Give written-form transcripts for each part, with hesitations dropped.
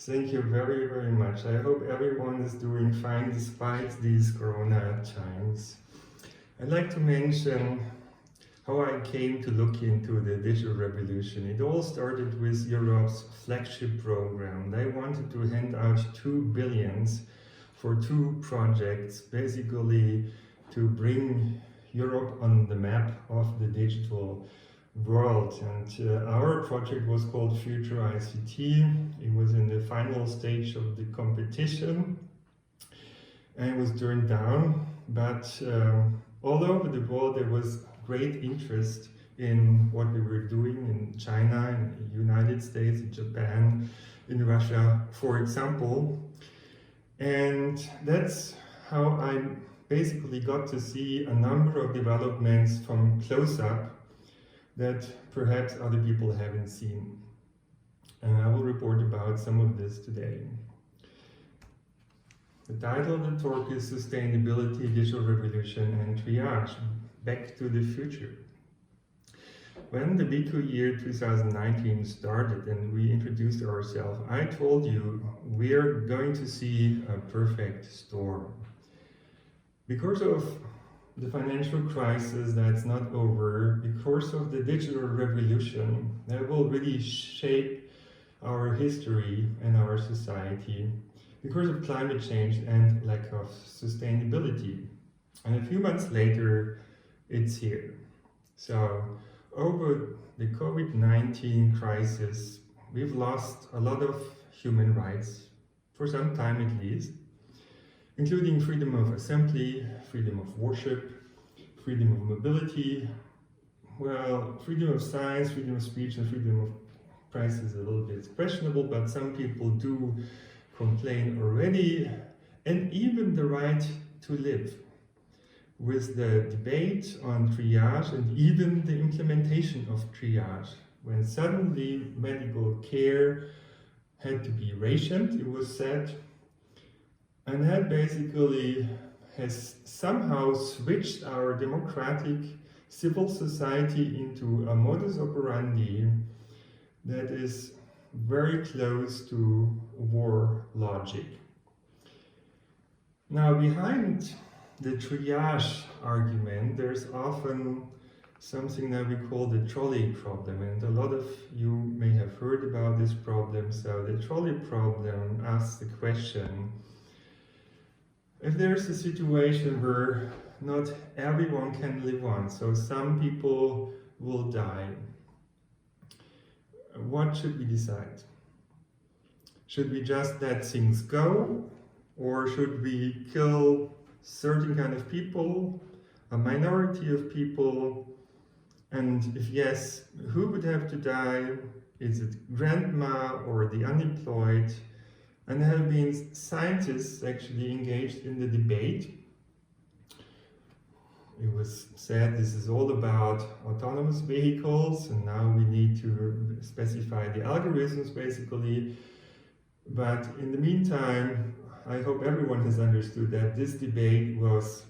Thank you very, very much. I hope everyone is doing fine despite these corona times. I'd like to mention how I came to look into the digital revolution. It all started with Europe's flagship program. They wanted to hand out 2 billions for 2 projects, basically to bring Europe on the map of the digital world. And our project was called Future ICT. It was in the final stage of the competition and it was turned down, but all over the world there was great interest in what we were doing in China, in the United States, in Japan, in Russia, for example. And that's how I basically got to see a number of developments from close up that perhaps other people haven't seen. And I will report about some of this today. The title of the talk is Sustainability, Digital Revolution and Triage, Back to the Future. When the BQ year 2019 started and we introduced ourselves, I told you we're going to see a perfect storm. Because of the financial crisis that's not over, because of the digital revolution that will really shape our history and our society, because of climate change and lack of sustainability. And a few months later, it's here. So over the COVID-19 crisis, we've lost a lot of human rights, for some time at least, including freedom of assembly, freedom of worship, freedom of mobility, well, freedom of science, freedom of speech, and freedom of press is a little bit questionable, but some people do complain already, and even the right to live. With the debate on triage and even the implementation of triage, when suddenly medical care had to be rationed, it was said, and that basically has somehow switched our democratic civil society into a modus operandi that is very close to war logic. Now, behind the triage argument, there's often something that we call the trolley problem, and a lot of you may have heard about this problem. So the trolley problem asks the question, if there's a situation where not everyone can live on, so some people will die, what should we decide? Should we just let things go, or should we kill certain kind of people, a minority of people? And if yes, who would have to die? Is it grandma or the unemployed? And there have been scientists actually engaged in the debate. It was said this is all about autonomous vehicles, and now we need to specify the algorithms basically. But in the meantime, I hope everyone has understood that this debate was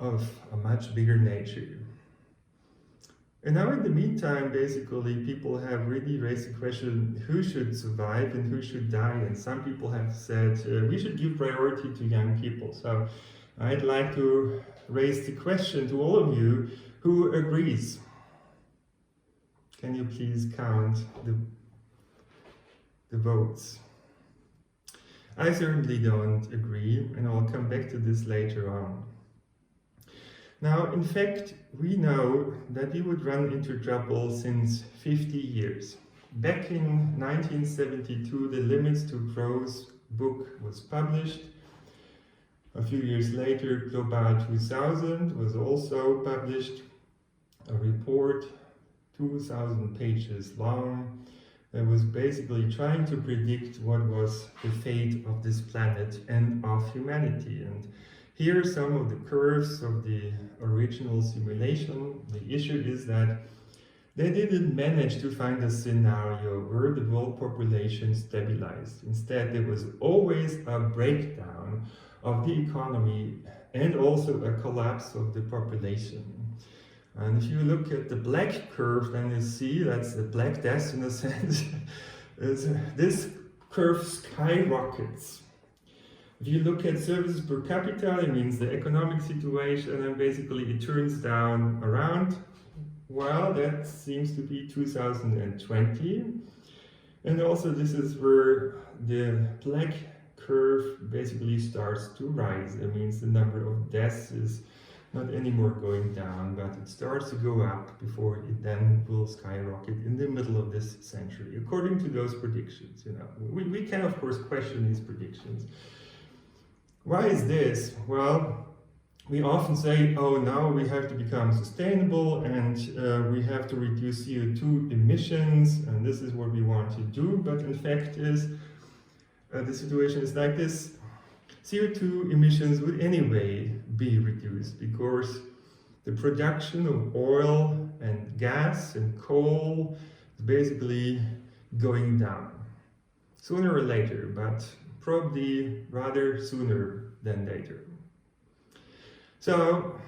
of a much bigger nature. And now in the meantime, basically, people have really raised the question, who should survive and who should die? And some people have said, we should give priority to young people. So I'd like to raise the question to all of you, who agrees? Can you please count the votes? I certainly don't agree, and I'll come back to this later on. Now, in fact, we know that we would run into trouble since 50 years. Back in 1972, the Limits to Growth book was published. A few years later, Global 2000 was also published, a report 2,000 pages long that was basically trying to predict what was the fate of this planet and of humanity. And here are some of the curves of the original simulation. The issue is that they didn't manage to find a scenario where the world population stabilized. Instead, there was always a breakdown of the economy and also a collapse of the population. And if you look at the black curve, then you see that's the Black Death in a sense. This curve skyrockets. If you look at services per capita, it means the economic situation, and basically it turns down around, well, that seems to be 2020. And also this is where the black curve basically starts to rise. It means the number of deaths is not anymore going down, but it starts to go up before it then will skyrocket in the middle of this century, according to those predictions. We can of course question these predictions. Why is this? Well, we often say, oh, now we have to become sustainable and we have to reduce CO2 emissions, and this is what we want to do. But in fact the situation is like this. CO2 emissions would anyway be reduced because the production of oil and gas and coal is basically going down. Sooner or later, but probably rather sooner than later. So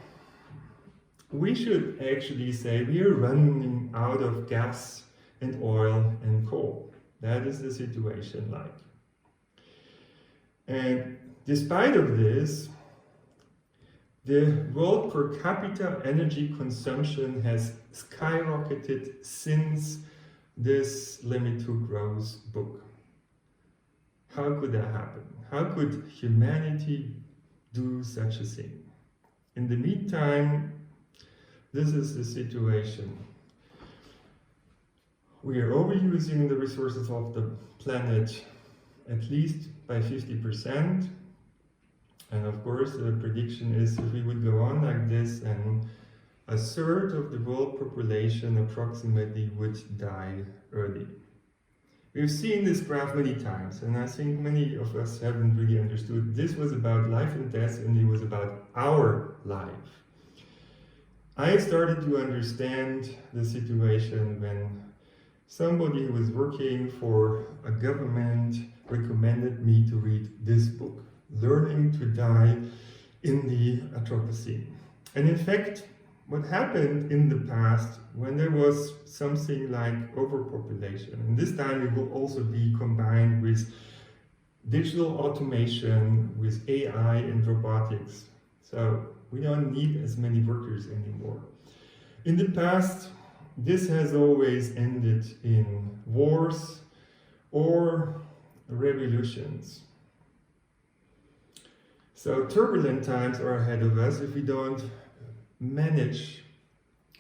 we should actually say we are running out of gas and oil and coal. That is the situation like. And despite of this, the world per capita energy consumption has skyrocketed since this Limit to Growth book. How could that happen? How could humanity do such a thing? In the meantime, this is the situation. We are overusing the resources of the planet at least by 50%. And of course, the prediction is if we would go on like this, and a third of the world population approximately would die early. We've seen this graph many times, and I think many of us haven't really understood. This was about life and death, and it was about our life. I started to understand the situation when somebody who was working for a government recommended me to read this book, Learning to Die in the Anthropocene. And in fact, what happened in the past when there was something like overpopulation, and this time it will also be combined with digital automation, with AI and robotics. So we don't need as many workers anymore. In the past, this has always ended in wars or revolutions. So turbulent times are ahead of us if we don't manage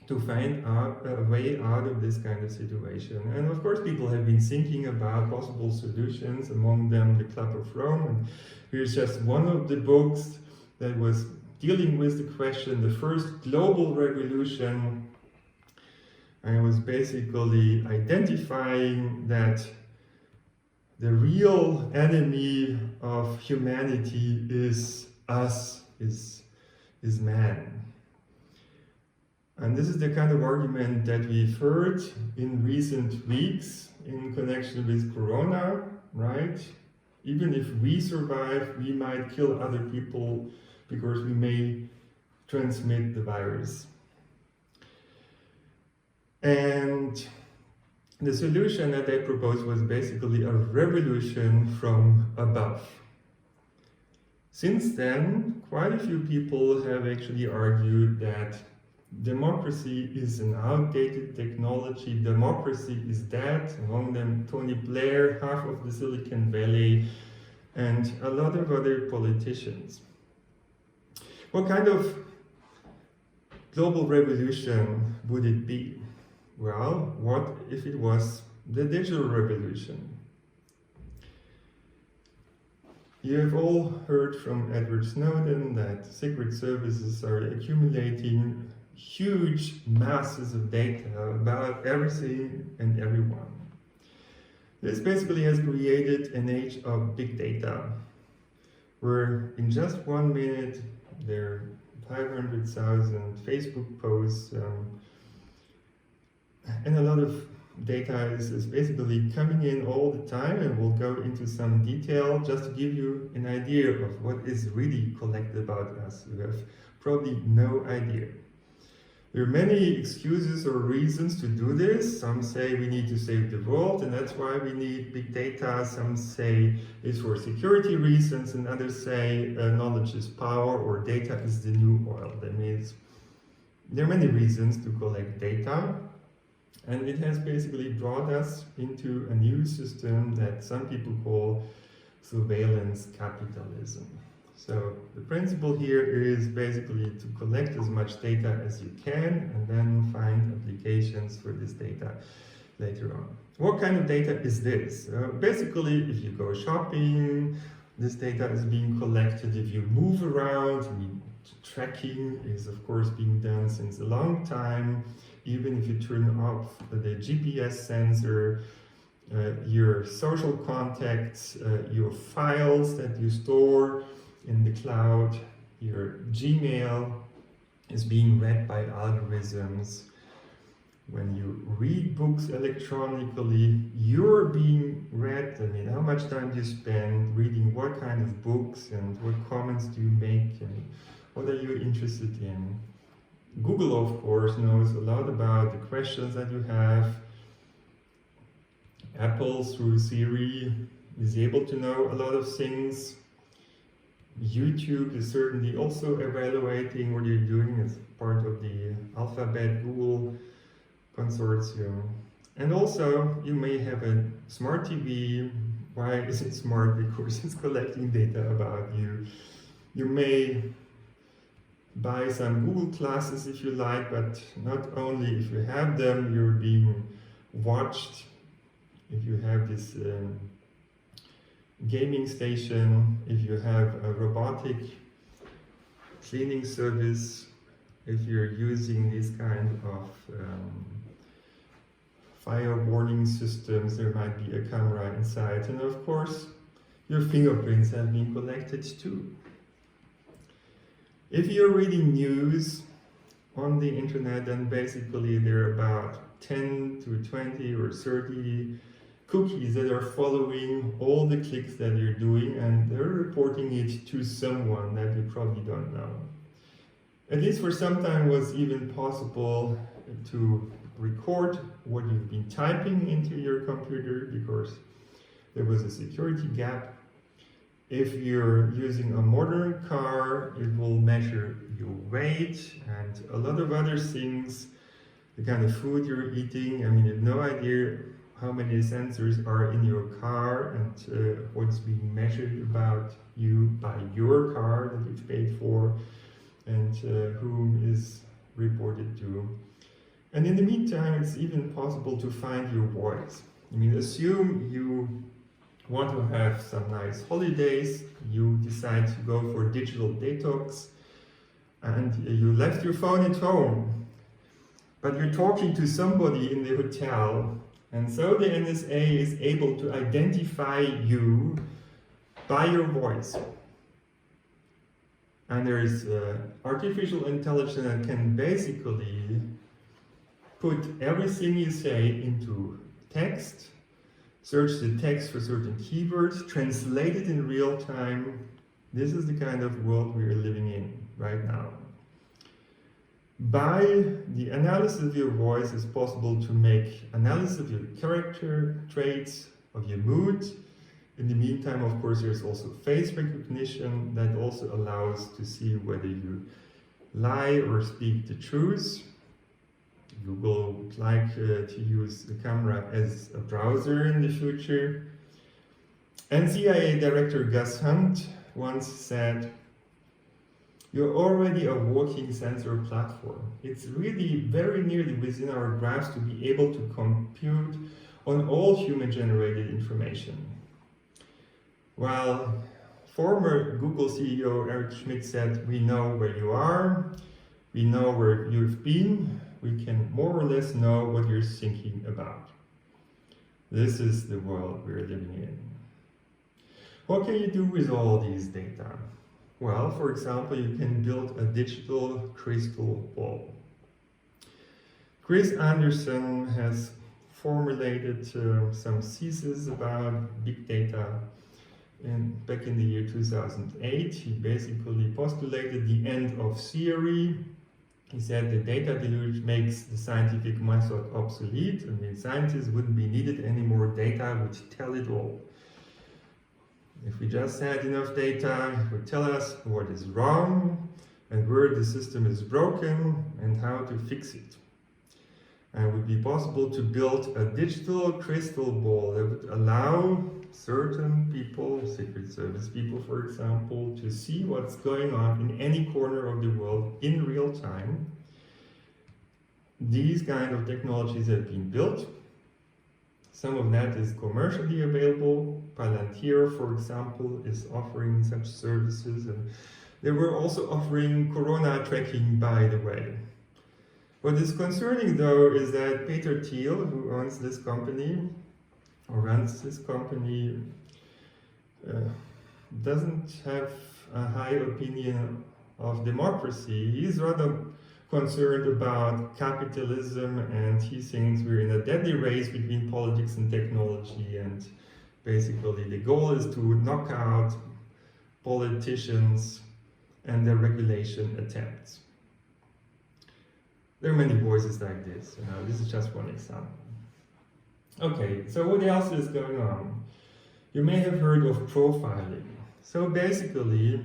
to find a way out of this kind of situation. And of course, people have been thinking about possible solutions, among them the Club of Rome. And here's just one of the books that was dealing with the question, the first global revolution. And it was basically identifying that the real enemy of humanity is us, is man. And this is the kind of argument that we've heard in recent weeks in connection with Corona, right? Even if we survive, we might kill other people because we may transmit the virus. And the solution that they proposed was basically a revolution from above. Since then, quite a few people have actually argued that democracy is an outdated technology, democracy is dead, among them Tony Blair, half of the Silicon Valley, and a lot of other politicians. What kind of global revolution would it be? Well, what if it was the digital revolution? You have all heard from Edward Snowden that secret services are accumulating huge masses of data about everything and everyone. This basically has created an age of big data, where in just 1 minute there are 500,000 Facebook posts, and a lot of data is basically coming in all the time, and we'll go into some detail just to give you an idea of what is really collected about us. You have probably no idea. There are many excuses or reasons to do this. Some say we need to save the world and that's why we need big data. Some say it's for security reasons, and others say knowledge is power or data is the new oil. That means there are many reasons to collect data, and it has basically brought us into a new system that some people call surveillance capitalism. So the principle here is basically to collect as much data as you can and then find applications for this data later on. What kind of data is this? Basically, if you go shopping, this data is being collected. If you move around, tracking is of course being done since a long time. Even if you turn off the GPS sensor, your social contacts, your files that you store in the cloud, your Gmail is being read by algorithms. When you read books electronically, you're being read. I mean, how much time do you spend reading what kind of books and what comments do you make and what are you interested in? Google, of course, knows a lot about the questions that you have. Apple, through Siri, is able to know a lot of things. YouTube is certainly also evaluating what you're doing as part of the Alphabet Google consortium. And also, you may have a smart TV. Why is it smart? Because it's collecting data about you. You may buy some Google classes if you like, but not only if you have them, you're being watched. If you have this gaming station, if you have a robotic cleaning service, if you're using this kind of fire warning systems, there might be a camera inside, and of course your fingerprints have been collected too. If you're reading news on the internet, then basically there are about 10 to 20 or 30 cookies that are following all the clicks that you're doing, and they're reporting it to someone that you probably don't know. At least for some time it was even possible to record what you've been typing into your computer because there was a security gap. If you're using a modern car, it will measure your weight and a lot of other things, the kind of food you're eating. I mean, you have no idea how many sensors are in your car and what's being measured about you by your car that you've paid for and whom is reported to. And in the meantime, it's even possible to find your voice. I mean, assume you want to have some nice holidays, you decide to go for digital detox, and you left your phone at home, but you're talking to somebody in the hotel, and so the NSA is able to identify you by your voice. And there is artificial intelligence that can basically put everything you say into text, search the text for certain keywords, translate it in real time. This is the kind of world we are living in right now. By the analysis of your voice, it's possible to make analysis of your character traits, of your mood. In the meantime, of course, there's also face recognition that also allows to see whether you lie or speak the truth. Google would like to use the camera as a browser in the future. And CIA Director Gus Hunt once said, "You're already a walking sensor platform. It's really very nearly within our grasp to be able to compute on all human-generated information." While former Google CEO Eric Schmidt said, "We know where you are, we know where you've been, we can more or less know what you're thinking about." This is the world we're living in. What can you do with all these data? Well, for example, you can build a digital crystal ball. Chris Anderson has formulated some thesis about big data. And back in the year 2008, he basically postulated the end of theory. He said the data deluge makes the scientific method obsolete. I mean, scientists wouldn't be needed anymore. Data would tell it all. If we just had enough data, it would tell us what is wrong and where the system is broken and how to fix it. And it would be possible to build a digital crystal ball that would allow certain people, Secret Service people for example, to see what's going on in any corner of the world in real time. These kind of technologies have been built. Some of that is commercially available. Palantir, for example, is offering such services. And they were also offering corona tracking, by the way. What is concerning, though, is that Peter Thiel, who owns this company, or runs this company, doesn't have a high opinion of democracy. He's rather concerned about capitalism, and he thinks we're in a deadly race between politics and technology, and basically the goal is to knock out politicians and their regulation attempts. There are many voices like this. This is just one example. Okay, so what else is going on? You may have heard of profiling. So basically,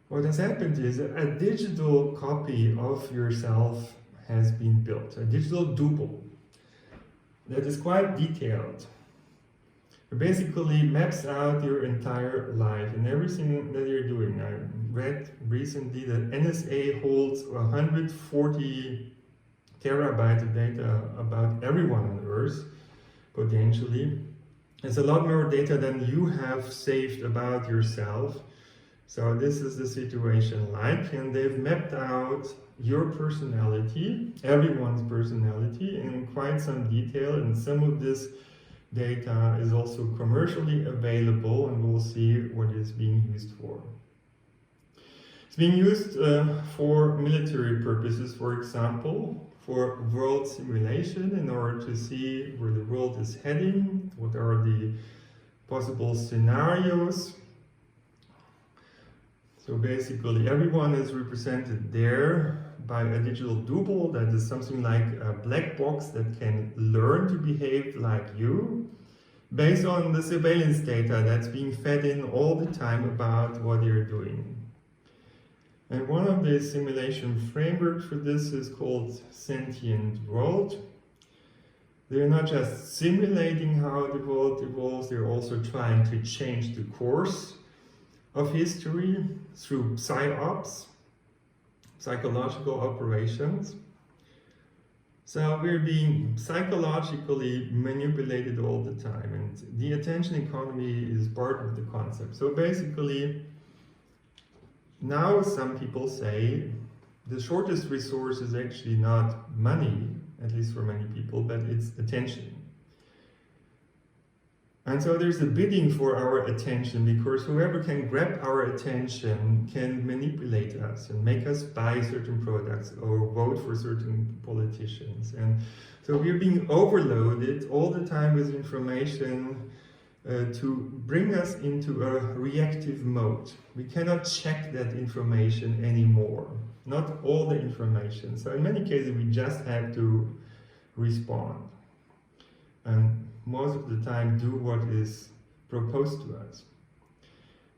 what has happened is a digital copy of yourself has been built, a digital double that is quite detailed. It basically maps out your entire life and everything that you're doing. I read recently that NSA holds 140 terabytes of data about everyone on Earth, potentially. It's a lot more data than you have saved about yourself. So this is the situation like, and they've mapped out your personality, everyone's personality, in quite some detail, and some of this data is also commercially available, and we'll see what it's being used for. It's being used for military purposes, for example, for world simulation, in order to see where the world is heading, what are the possible scenarios. So basically everyone is represented there by a digital double that is something like a black box that can learn to behave like you based on the surveillance data that's being fed in all the time about what you're doing. And one of the simulation frameworks for this is called Sentient World. They're not just simulating how the world evolves, they're also trying to change the course of history through psyops, psychological operations. So we're being psychologically manipulated all the time, and the attention economy is part of the concept. So basically, now some people say the shortest resource is actually not money, at least for many people, but it's attention. And so there's a bidding for our attention, because whoever can grab our attention can manipulate us and make us buy certain products or vote for certain politicians. And so we're being overloaded all the time with information to bring us into a reactive mode. We cannot check that information anymore, not all the information. So in many cases we just have to respond. And most of the time do what is proposed to us.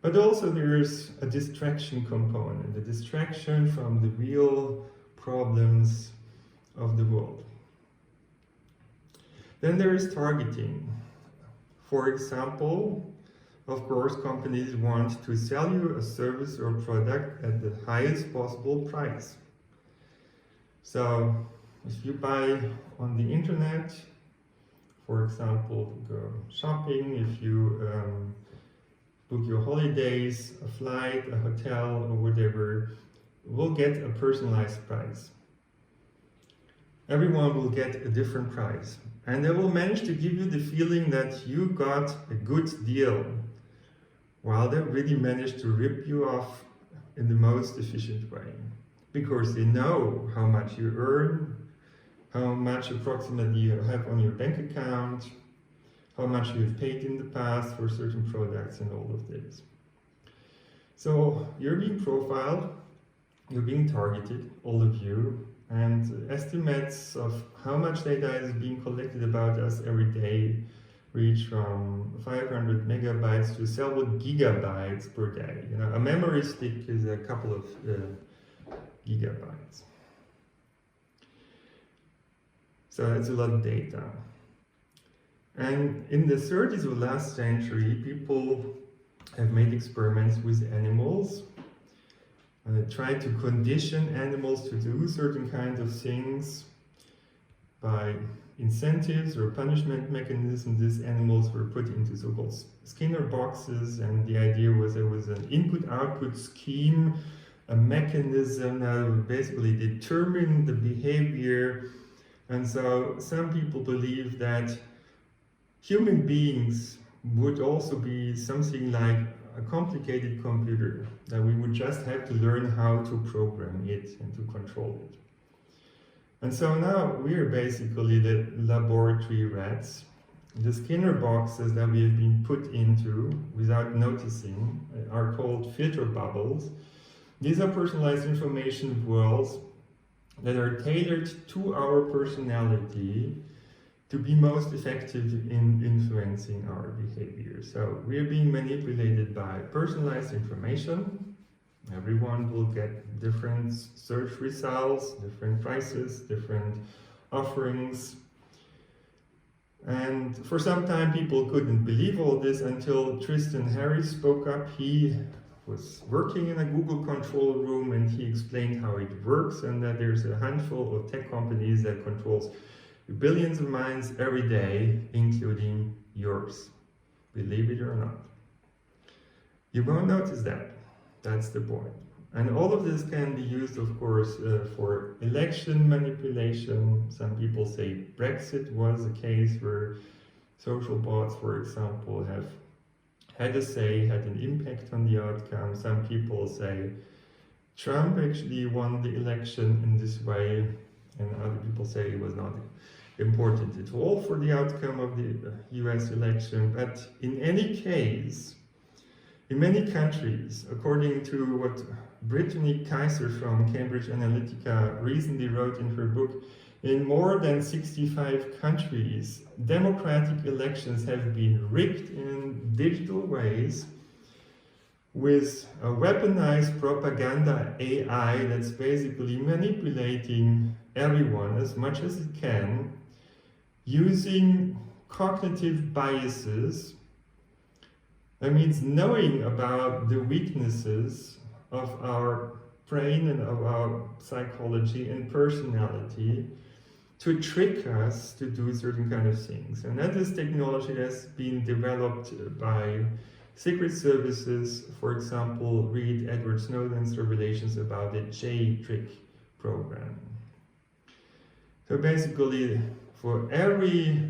But also there's a distraction component, a distraction from the real problems of the world. Then there is targeting. For example, of course, companies want to sell you a service or product at the highest possible price. So if you buy on the internet, for example, go shopping, if you book your holidays, a flight, a hotel, or whatever, will get a personalized price. Everyone will get a different price. And they will manage to give you the feeling that you got a good deal, while they really managed to rip you off in the most efficient way. Because they know how much you earn, how much approximately you have on your bank account, how much you have paid in the past for certain products, and all of this. So you're being profiled, You're being targeted, all of you, and estimates of how much data is being collected about us every day reach from 500 megabytes to several gigabytes per day. You know, a memory stick is a couple of gigabytes. So that's a lot of data. And in the 30s of the last century, people have made experiments with animals, tried to condition animals to do certain kinds of things by incentives or punishment mechanisms. These animals were put into so-called Skinner boxes, and the idea was there was an input-output scheme, a mechanism that would basically determine the behavior. And so some people believe that human beings would also be something like a complicated computer, that we would just have to learn how to program it and to control it. And so now we're basically the laboratory rats. The Skinner boxes that we have been put into without noticing are called filter bubbles. These are personalized information worlds that are tailored to our personality to be most effective in influencing our behavior. So we are being manipulated by personalized information. Everyone will get different search results, different prices, different offerings. And for some time people couldn't believe all this until Tristan Harris spoke up. He was working in a Google control room and he explained how it works, and that there's a handful of tech companies that controls billions of minds every day, including yours. Believe it or not. You won't notice that. That's the point. And all of this can be used, of course, for election manipulation. Some people say Brexit was a case where social bots, for example, have had a say, had an impact on the outcome. Some people say Trump actually won the election in this way, and other people say it was not important at all for the outcome of the US election. But in any case, in many countries, according to what Brittany Kaiser from Cambridge Analytica recently wrote in her book, in more than 65 countries, democratic elections have been rigged in digital ways with a weaponized propaganda AI that's basically manipulating everyone as much as it can, using cognitive biases. That means knowing about the weaknesses of our brain and of our psychology and personality to trick us to do certain kind of things. And that is technology that's been developed by secret services. For example, read Edward Snowden's revelations about the J-trick program. So basically, for every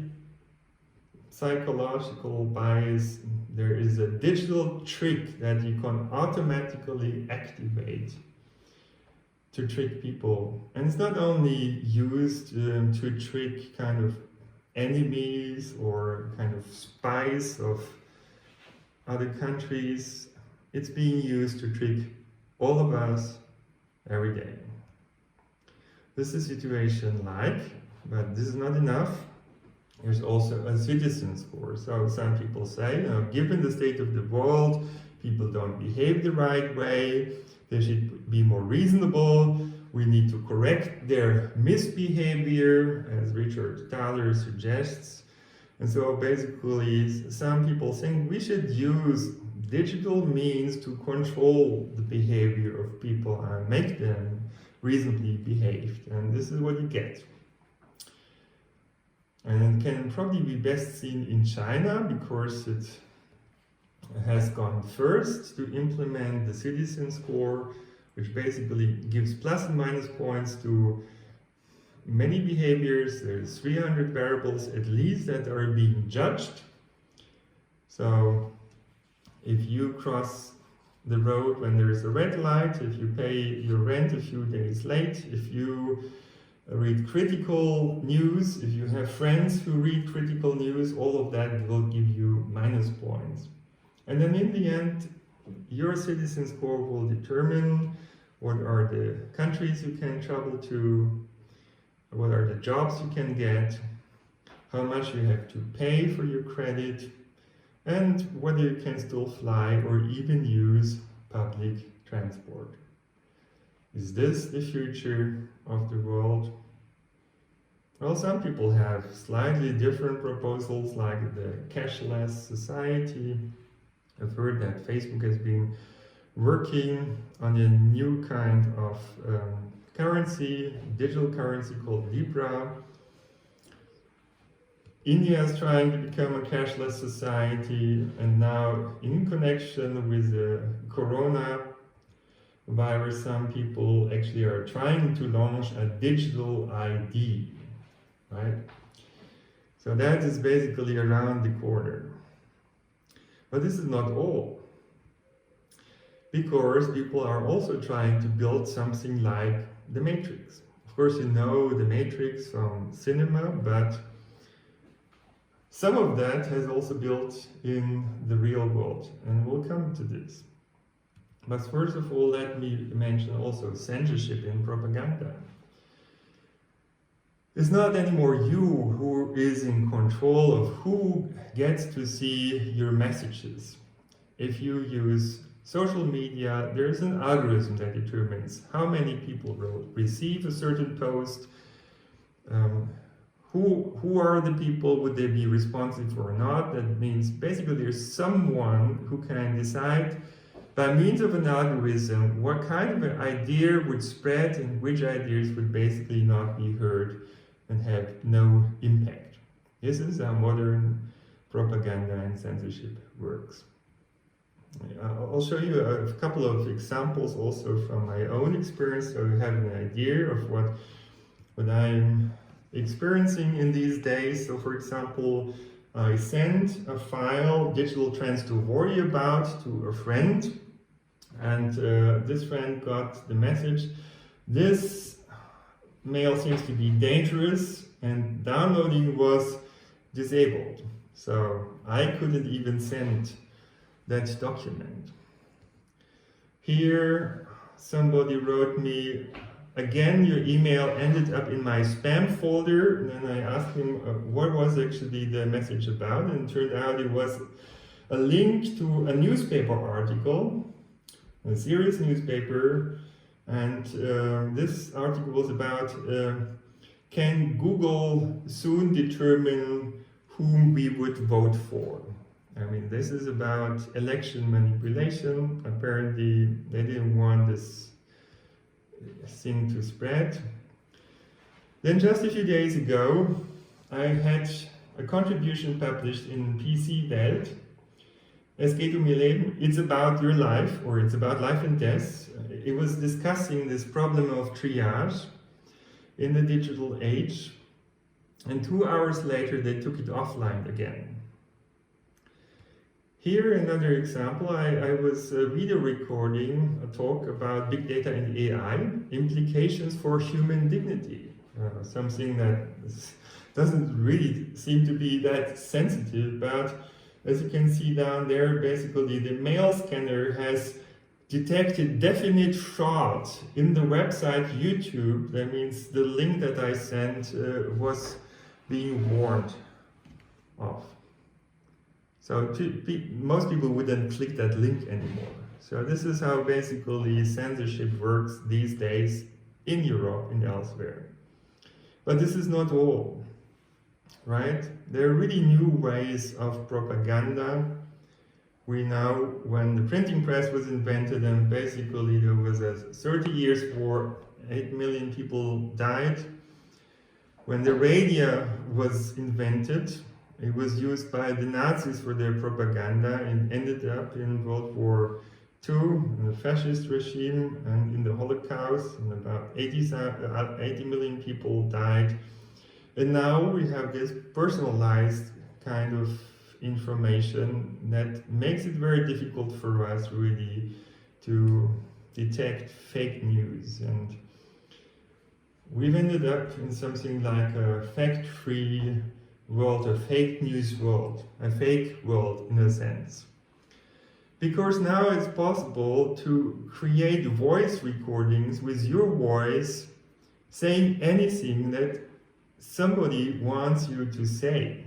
psychological bias, there is a digital trick that you can automatically activate to trick people. And it's not only used to trick kind of enemies or kind of spies of other countries. It's being used to trick all of us every day. This is the situation like, but this is not enough. There's also a citizen score. So some people say, given the state of the world, people don't behave the right way, they should be more reasonable, we need to correct their misbehavior, as Richard Thaler suggests. And so basically, some people think we should use digital means to control the behavior of people and make them reasonably behaved. And this is what you get. And it can probably be best seen in China because it has gone first to implement the citizen score, which basically gives plus and minus points to many behaviors. There's 300 variables at least that are being judged. So if you cross the road when there is a red light, if you pay your rent a few days late, if you read critical news, if you have friends who read critical news, all of that will give you minus points. And then in the end, your citizen score will determine what are the countries you can travel to, what are the jobs you can get, how much you have to pay for your credit, and whether you can still fly or even use public transport. Is this the future of the world? Well, some people have slightly different proposals, like the cashless society. I've heard that Facebook has been working on a new kind of currency, digital currency called Libra. India is trying to become a cashless society, and now in connection with the corona virus, some people actually are trying to launch a digital ID, right? So that is basically around the corner. But this is not all, because people are also trying to build something like the Matrix. Of course, you know the Matrix from cinema, but some of that has also built in the real world, and we'll come to this. But first of all, let me mention also censorship in propaganda. It's not anymore you who is in control of who gets to see your messages. If you use social media, there's an algorithm that determines how many people will receive a certain post, who are the people, would they be responsive or not. That means basically there's someone who can decide by means of an algorithm what kind of an idea would spread and which ideas would basically not be heard and have no impact. This is how modern propaganda and censorship works. I'll show you a couple of examples also from my own experience, so you have an idea of what I'm experiencing in these days. So for example, I sent a file, digital trends to worry about, to a friend, and this friend got the message: this mail seems to be dangerous, and downloading was disabled. So I couldn't even send that document. Here somebody wrote me, again your email ended up in my spam folder, and then I asked him what was actually the message about, and it turned out it was a link to a newspaper article, a serious newspaper, and this article was about can Google soon determine whom we would vote for. I mean, this is about election manipulation. Apparently they didn't want this thing to spread. Then just a few days ago, I had a contribution published in PC Welt. Es geht Ihr Leben. It's about your life, or it's about life and death. It was discussing this problem of triage in the digital age. And 2 hours later, they took it offline again. Here, another example, I was video recording a talk about big data and AI, implications for human dignity, something that doesn't really seem to be that sensitive, but as you can see down there, basically the mail scanner has detected definite fraud in the website YouTube. That means the link that I sent was being warned off. So most people wouldn't click that link anymore. So this is how basically censorship works these days in Europe and elsewhere. But this is not all, right? There are really new ways of propaganda. We know when the printing press was invented, and basically there was a 30 years war, 8 million people died. When the radio was invented, it was used by the Nazis for their propaganda and ended up in World War II, in the fascist regime, and in the Holocaust, and about 80 million people died. And now we have this personalized kind of information that makes it very difficult for us really to detect fake news. And we've ended up in something like a fact-free world, a fake news world, a fake world in a sense. Because now it's possible to create voice recordings with your voice saying anything that somebody wants you to say.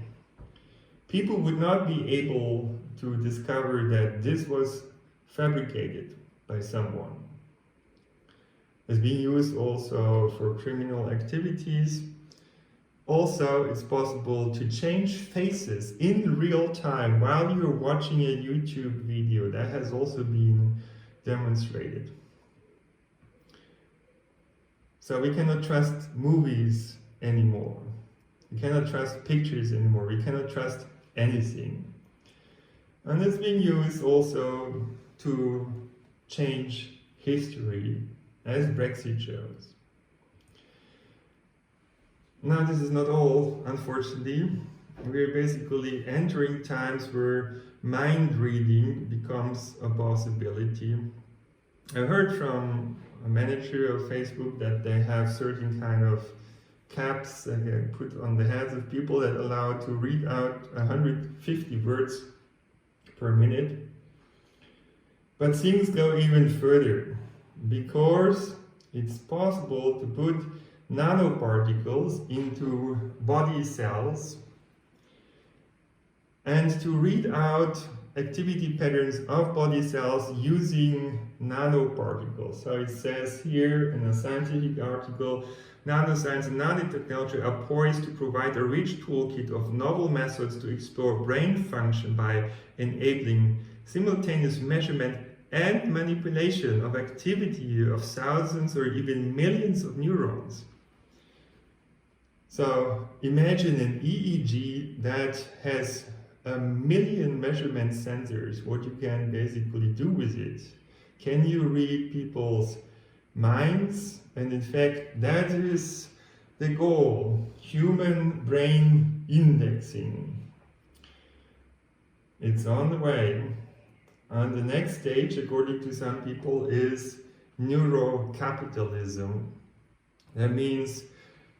People would not be able to discover that this was fabricated by someone. It's being used also for criminal activities. Also, it's possible to change faces in real time while you're watching a YouTube video. That has also been demonstrated. So we cannot trust movies anymore. We cannot trust pictures anymore. We cannot trust anything. And it's being used also to change history, as Brexit shows. Now, this is not all, unfortunately. We're basically entering times where mind reading becomes a possibility. I heard from a manager of Facebook that they have certain kind of caps that they put on the heads of people that allow to read out 150 words per minute. But things go even further, because it's possible to put nanoparticles into body cells and to read out activity patterns of body cells using nanoparticles. So it says here in a scientific article, nanoscience and nanotechnology are poised to provide a rich toolkit of novel methods to explore brain function by enabling simultaneous measurement and manipulation of activity of thousands or even millions of neurons. So imagine an EEG that has 1 million measurement sensors, what you can basically do with it. Can you read people's minds? And in fact, that is the goal, human brain indexing. It's on the way. And the next stage, according to some people, is Neuro capitalism. That means,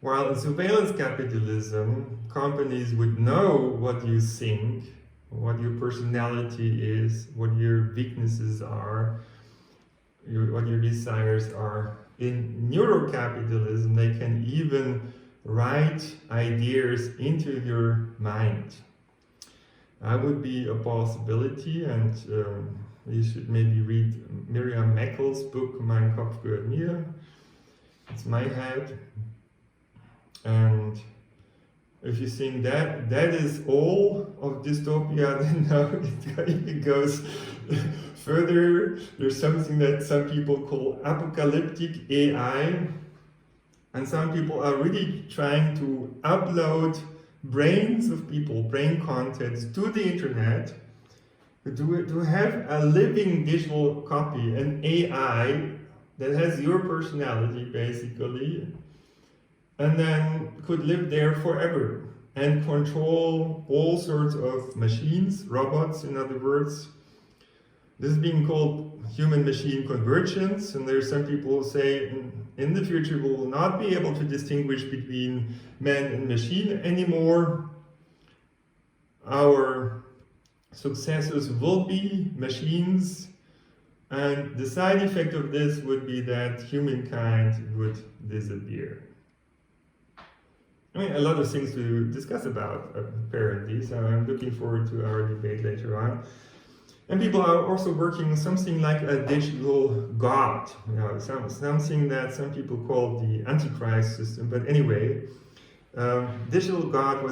while in surveillance capitalism, companies would know what you think, what your personality is, what your weaknesses are, what your desires are. In neurocapitalism, they can even write ideas into your mind. That would be a possibility, and you should maybe read Miriam Meckel's book, Mein Kopf gehört mir. It's my head. And if you think that is all of dystopia, then no, it goes further. There's something that some people call apocalyptic AI, and some people are really trying to upload brains of people, brain contents to the internet, to have a living digital copy, an AI that has your personality basically, and then could live there forever and control all sorts of machines, robots in other words. This is being called human-machine convergence, and there's some people who say in the future we will not be able to distinguish between man and machine anymore. Our successors will be machines, and the side effect of this would be that humankind would disappear. I mean, a lot of things to discuss about, apparently, so I'm looking forward to our debate later on. And people are also working on something like a digital god, something that some people call the Antichrist system. But anyway, digital god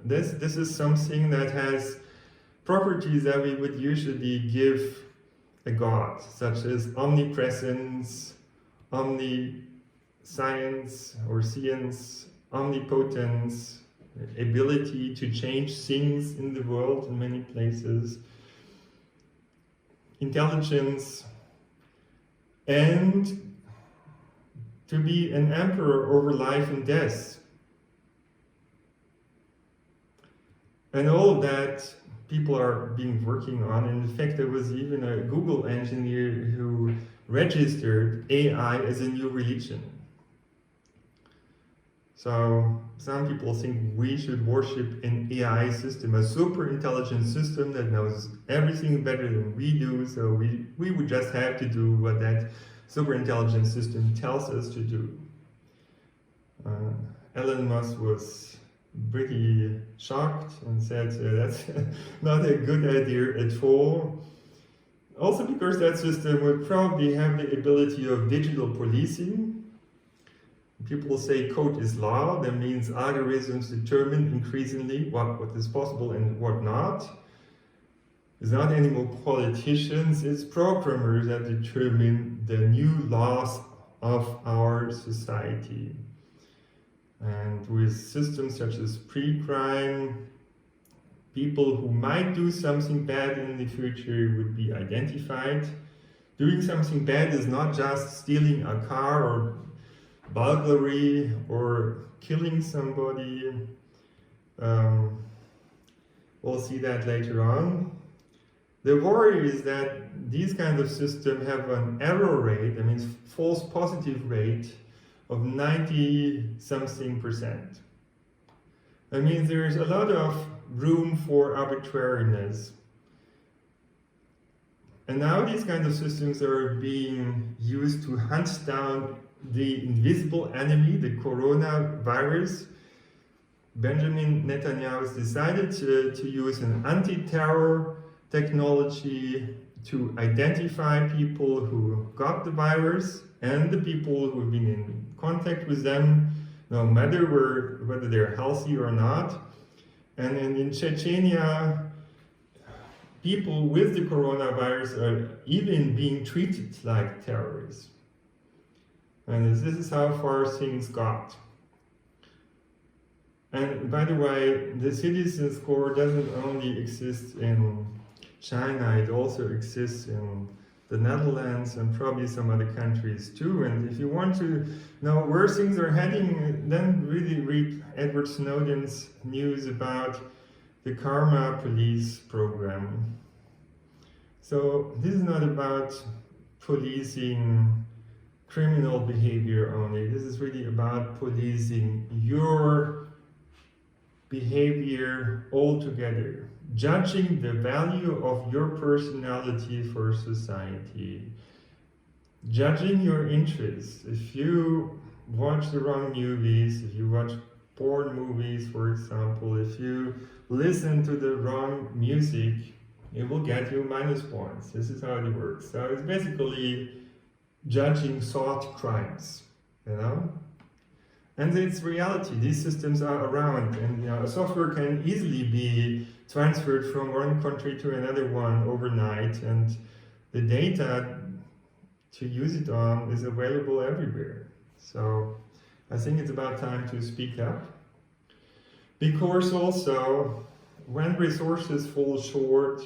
this is something that has properties that we would usually give a god, such as omnipresence, omniscience or science, omnipotence, ability to change things in the world in many places, intelligence, and to be an emperor over life and death. And all of that people are working on. And in fact, there was even a Google engineer who registered AI as a new religion. So some people think we should worship an AI system, a super intelligent system that knows everything better than we do. So we would just have to do what that super intelligent system tells us to do. Elon Musk was pretty shocked and said that's not a good idea at all. Also because that system would probably have the ability of digital policing. People say code is law, that means algorithms determine increasingly what is possible and what not. It's not anymore politicians, it's programmers that determine the new laws of our society. And with systems such as pre-crime, people who might do something bad in the future would be identified. Doing something bad is not just stealing a car or burglary or killing somebody. We'll see that later on. The worry is that these kinds of systems have an error rate, that means false positive rate, of 90-something%. That means there's a lot of room for arbitrariness. And now these kinds of systems are being used to hunt down the invisible enemy, the coronavirus. Benjamin Netanyahu has decided to use an anti-terror technology to identify people who got the virus and the people who have been in contact with them, no matter whether they're healthy or not. And in Chechnya, people with the coronavirus are even being treated like terrorists. And this is how far things got. And by the way, the citizen score doesn't only exist in China, it also exists in the Netherlands and probably some other countries too. And if you want to know where things are heading, then really read Edward Snowden's news about the Karma Police program. So this is not about policing criminal behavior only. This is really about policing your behavior altogether, judging the value of your personality for society, judging your interests. If you watch the wrong movies, if you watch porn movies, for example, if you listen to the wrong music, it will get you minus points. This is how it works. So it's basically judging thought crimes, you know? And it's reality. These systems are around, and software can easily be transferred from one country to another one overnight, and the data to use it on is available everywhere. So I think it's about time to speak up. Because also, when resources fall short,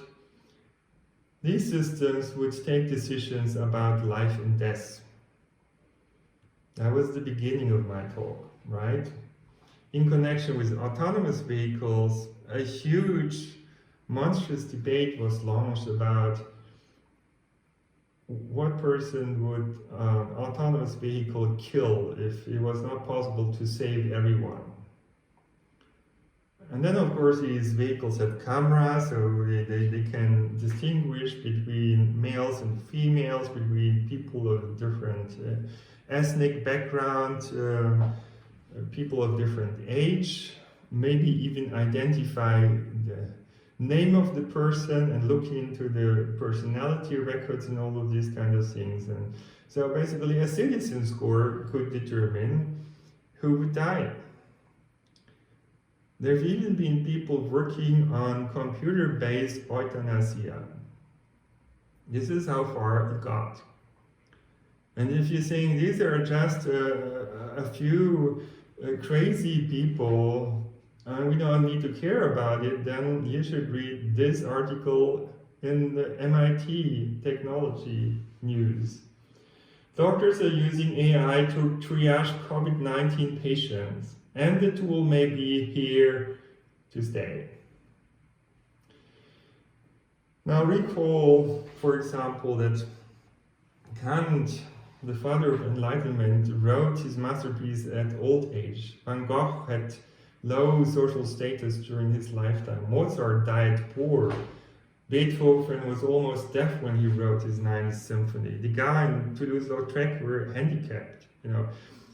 these systems would take decisions about life and death. That was the beginning of my talk, right? In connection with autonomous vehicles, a huge, monstrous debate was launched about what person would an autonomous vehicle kill if it was not possible to save everyone. And then, of course, these vehicles have cameras, so they can distinguish between males and females, between people of different ethnic background, people of different age, maybe even identify the name of the person and look into the personality records and all of these kind of things. And so basically a citizen score could determine who would die. There have even been people working on computer-based euthanasia. This is how far it got. And if you're saying these are just a few crazy people, and we don't need to care about it, then you should read this article in the MIT technology news. Doctors are using AI to triage COVID-19 patients, and the tool may be here to stay. Now recall, for example, that Kant the father of enlightenment, wrote his masterpiece at old age. Van Gogh had low social status during his lifetime. Mozart died poor. Beethoven was almost deaf when he wrote his Ninth Symphony. Degas and Toulouse-Lautrec were handicapped.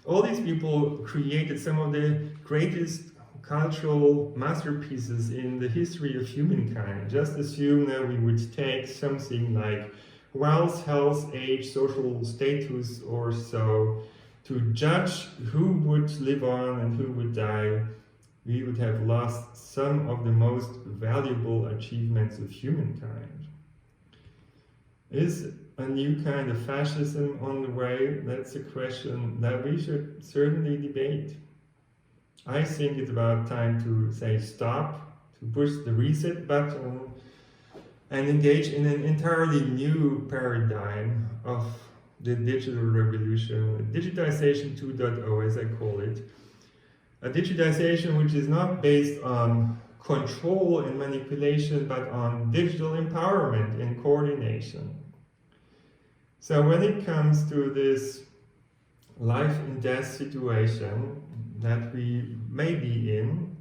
All these people created some of the greatest cultural masterpieces in the history of humankind. Just assume that we would take something like wealth, health, age, social status or so to judge who would live on and who would die. We would have lost some of the most valuable achievements of humankind. Is a new kind of fascism on the way? That's a question that we should certainly debate. I think it's about time to say stop, to push the reset button, and engage in an entirely new paradigm of the digital revolution, Digitization 2.0 as I call it. A digitization which is not based on control and manipulation, but on digital empowerment and coordination. So when it comes to this life and death situation that we may be in,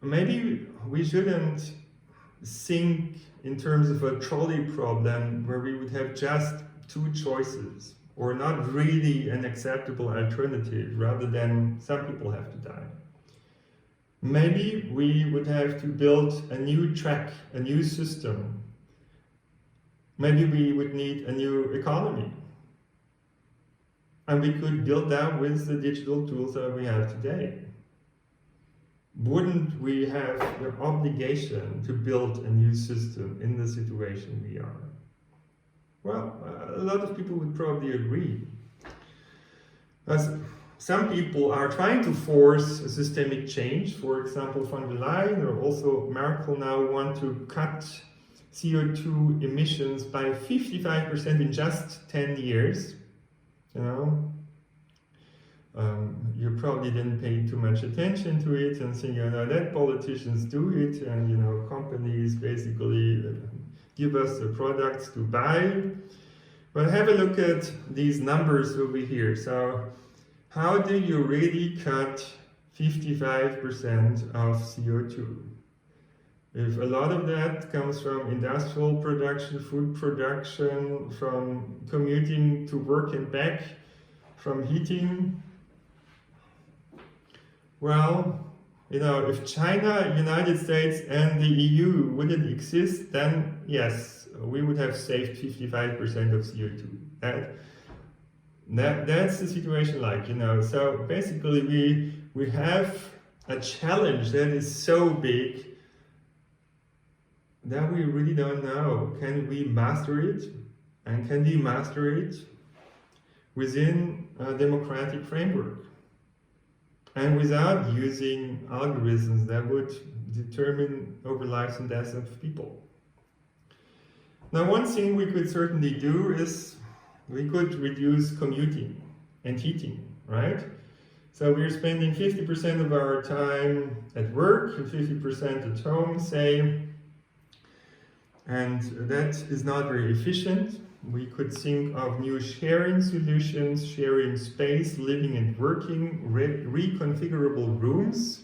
maybe we shouldn't think in terms of a trolley problem where we would have just two choices or not really an acceptable alternative rather than some people have to die. Maybe we would have to build a new track, a new system. Maybe we would need a new economy. And we could build that with the digital tools that we have today. Wouldn't we have the obligation to build a new system in the situation we are? Well, a lot of people would probably agree. As some people are trying to force a systemic change. For example, von der Leyen or also Merkel now want to cut CO2 emissions by 55% in just 10 years. You probably didn't pay too much attention to it and think, let politicians do it and, companies basically give us the products to buy. But have a look at these numbers over here. So how do you really cut 55% of CO2? If a lot of that comes from industrial production, food production, from commuting to work and back, from heating, well, if China, United States and the EU wouldn't exist, then yes, we would have saved 55% of CO2. That's the situation So basically we have a challenge that is so big that we really don't know. Can we master it? And can we master it within a democratic framework? And without using algorithms that would determine over lives and deaths of people. Now, one thing we could certainly do is we could reduce commuting and heating, right? So we're spending 50% of our time at work and 50% at home, say, and that is not very efficient. We could think of new sharing solutions, sharing space, living and working, reconfigurable rooms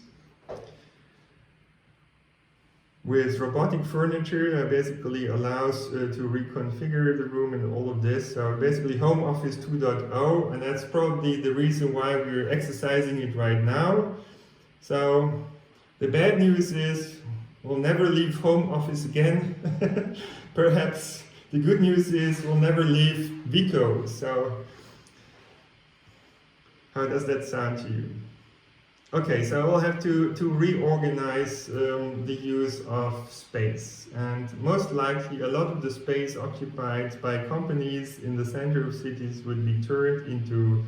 with robotic furniture that basically allows to reconfigure the room and all of this. So basically home office 2.0, and that's probably the reason why we're exercising it right now. So the bad news is we'll never leave home office again. Perhaps the good news is we'll never leave Vico. So how does that sound to you? Okay, so we'll have to reorganize the use of space. And most likely a lot of the space occupied by companies in the center of cities would be turned into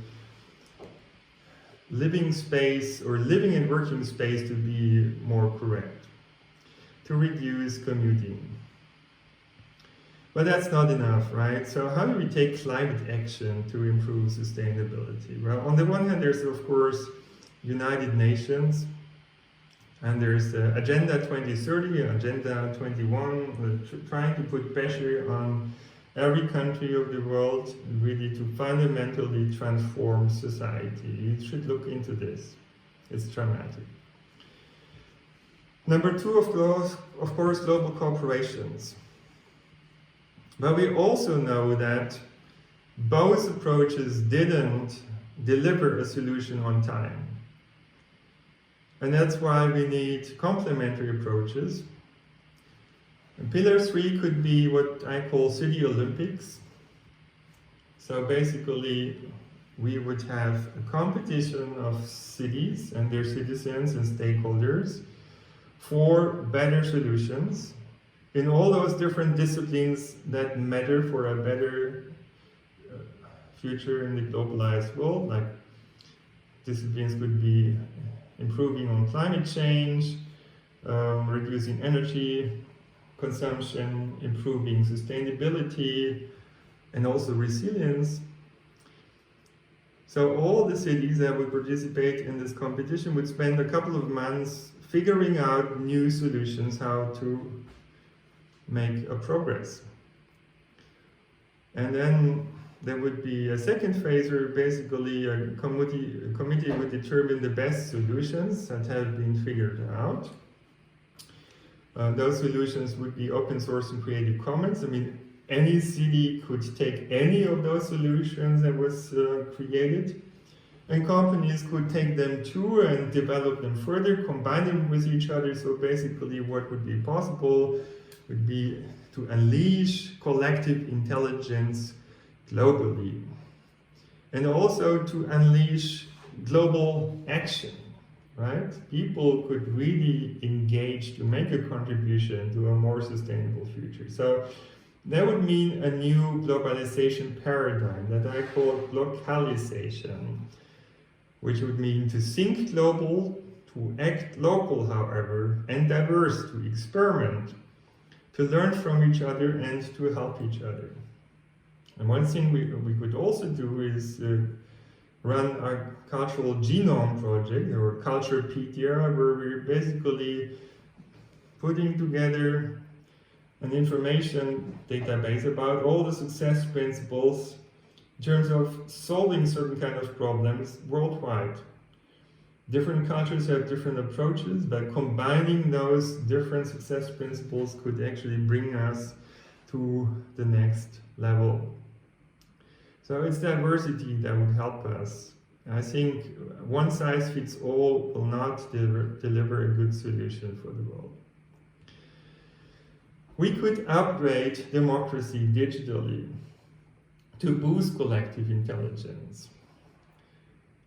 living space or living and working space to be more correct, to reduce commuting. But that's not enough, right? So how do we take climate action to improve sustainability? Well, on the one hand, there's of course United Nations, and there's Agenda 2030, Agenda 21, trying to put pressure on every country of the world, really to fundamentally transform society. You should look into this. It's dramatic. Number two, of course, global corporations. But we also know that both approaches didn't deliver a solution on time. And that's why we need complementary approaches. And pillar 3 could be what I call city Olympics. So basically, we would have a competition of cities and their citizens and stakeholders for better solutions in all those different disciplines that matter for a better future in the globalized world. Like disciplines could be improving on climate change, reducing energy consumption, improving sustainability, and also resilience. So all the cities that would participate in this competition would spend a couple of months figuring out new solutions, how to make a progress. And then there would be a second phase where basically a committee would determine the best solutions that have been figured out. Those solutions would be open source and Creative Commons. I mean, any city could take any of those solutions that was created, and companies could take them too and develop them further, combine them with each other. So basically what would be possible would be to unleash collective intelligence globally, and also to unleash global action, right? People could really engage to make a contribution to a more sustainable future. So that would mean a new globalization paradigm that I call localization, which would mean to think global, to act local, however, and diverse, to experiment, to learn from each other and to help each other. And one thing we could also do is run a cultural genome project, or Culturepedia, where we're basically putting together an information database about all the success principles in terms of solving certain kind of problems worldwide. Different cultures have different approaches, but combining those different success principles could actually bring us to the next level. So it's diversity that would help us. I think one size fits all will not deliver a good solution for the world. We could upgrade democracy digitally to boost collective intelligence.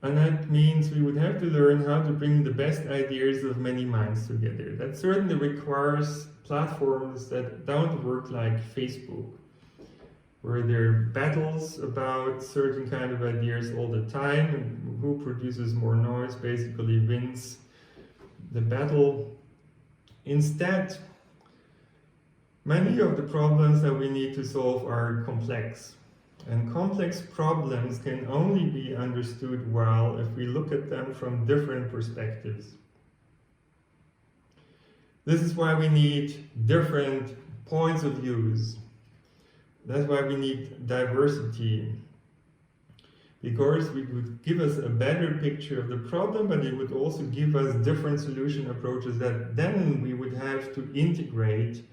And that means we would have to learn how to bring the best ideas of many minds together. That certainly requires platforms that don't work like Facebook, where there are battles about certain kind of ideas all the time, and who produces more noise basically wins the battle. Instead, many of the problems that we need to solve are complex. And complex problems can only be understood well if we look at them from different perspectives. This is why we need different points of views. That's why we need diversity. Because it would give us a better picture of the problem, but it would also give us different solution approaches that then we would have to integrate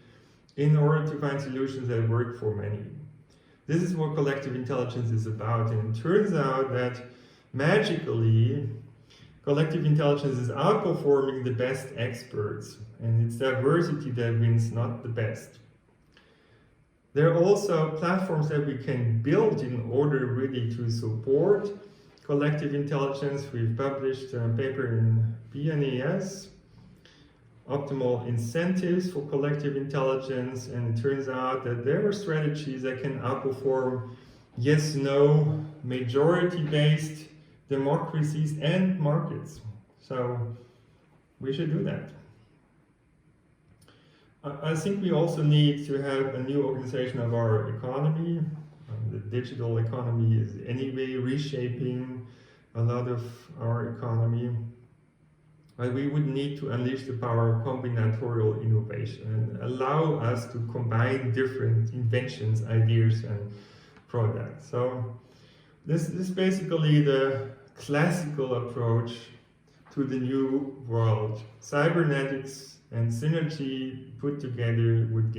in order to find solutions that work for many. This is what collective intelligence is about, and it turns out that magically collective intelligence is outperforming the best experts, and it's diversity that wins, not the best. There are also platforms that we can build in order really to support collective intelligence. We've published a paper in PNAS, optimal incentives for collective intelligence, and it turns out that there are strategies that can outperform yes-no majority-based democracies and markets. So we should do that. I think we also need to have a new organization of our economy. The digital economy is anyway reshaping a lot of our economy. But we would need to unleash the power of combinatorial innovation and allow us to combine different inventions, ideas, and products. So this is basically the classical approach to the new world. Cybernetics and synergy put together would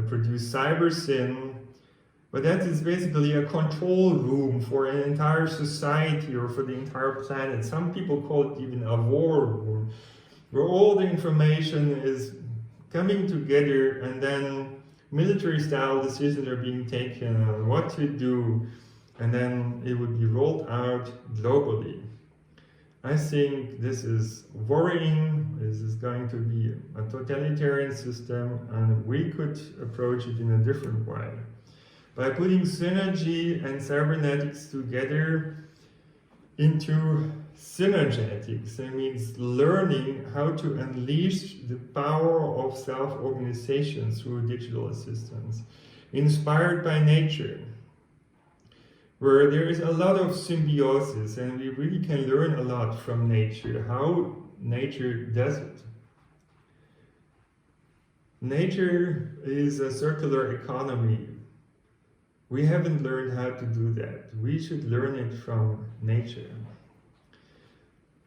produce cyber sin, but that is basically a control room for an entire society or for the entire planet. Some people call it even a war room, where all the information is coming together and then military-style decisions are being taken on what to do, and then it would be rolled out globally. I think this is worrying. This is going to be a totalitarian system, and we could approach it in a different way. By putting synergy and cybernetics together into synergetics, that means learning how to unleash the power of self-organization through digital assistance, inspired by nature, where there is a lot of symbiosis, and we really can learn a lot from nature, how nature does it. Nature is a circular economy. We haven't learned how to do that. We should learn it from nature.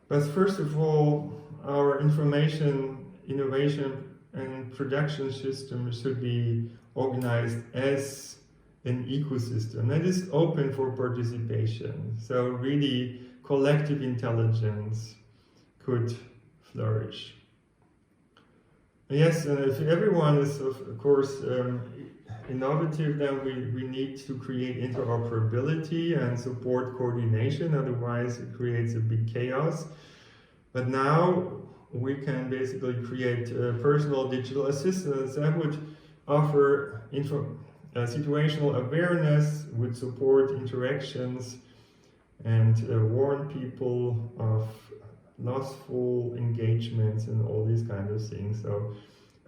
But first of all, our information, innovation, and production system should be organized as an ecosystem that is open for participation. So really, collective intelligence could flourish. Yes, and if everyone is, of course, innovative, then we need to create interoperability and support coordination, otherwise it creates a big chaos. But now we can basically create personal digital assistants that would offer situational awareness, would support interactions, and warn people of lustful engagements and all these kind of things. So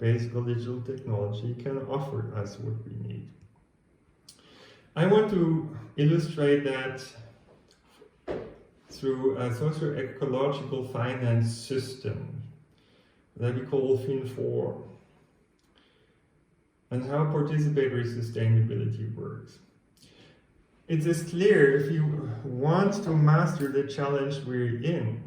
basic digital technology can offer us what we need. I want to illustrate that through a socio-ecological finance system that we call Fin4, and how participatory sustainability works. It is clear, if you want to master the challenge we're in,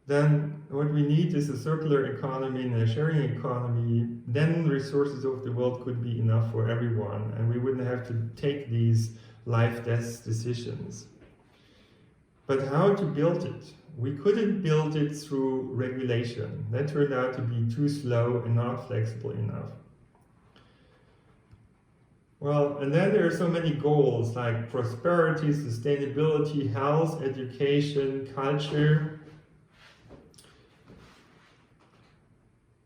then what we need is a circular economy and a sharing economy. Then resources of the world could be enough for everyone, and we wouldn't have to take these life-death decisions. But how to build it? We couldn't build it through regulation. That turned out to be too slow and not flexible enough. Well, and then there are so many goals like prosperity, sustainability, health, education, culture.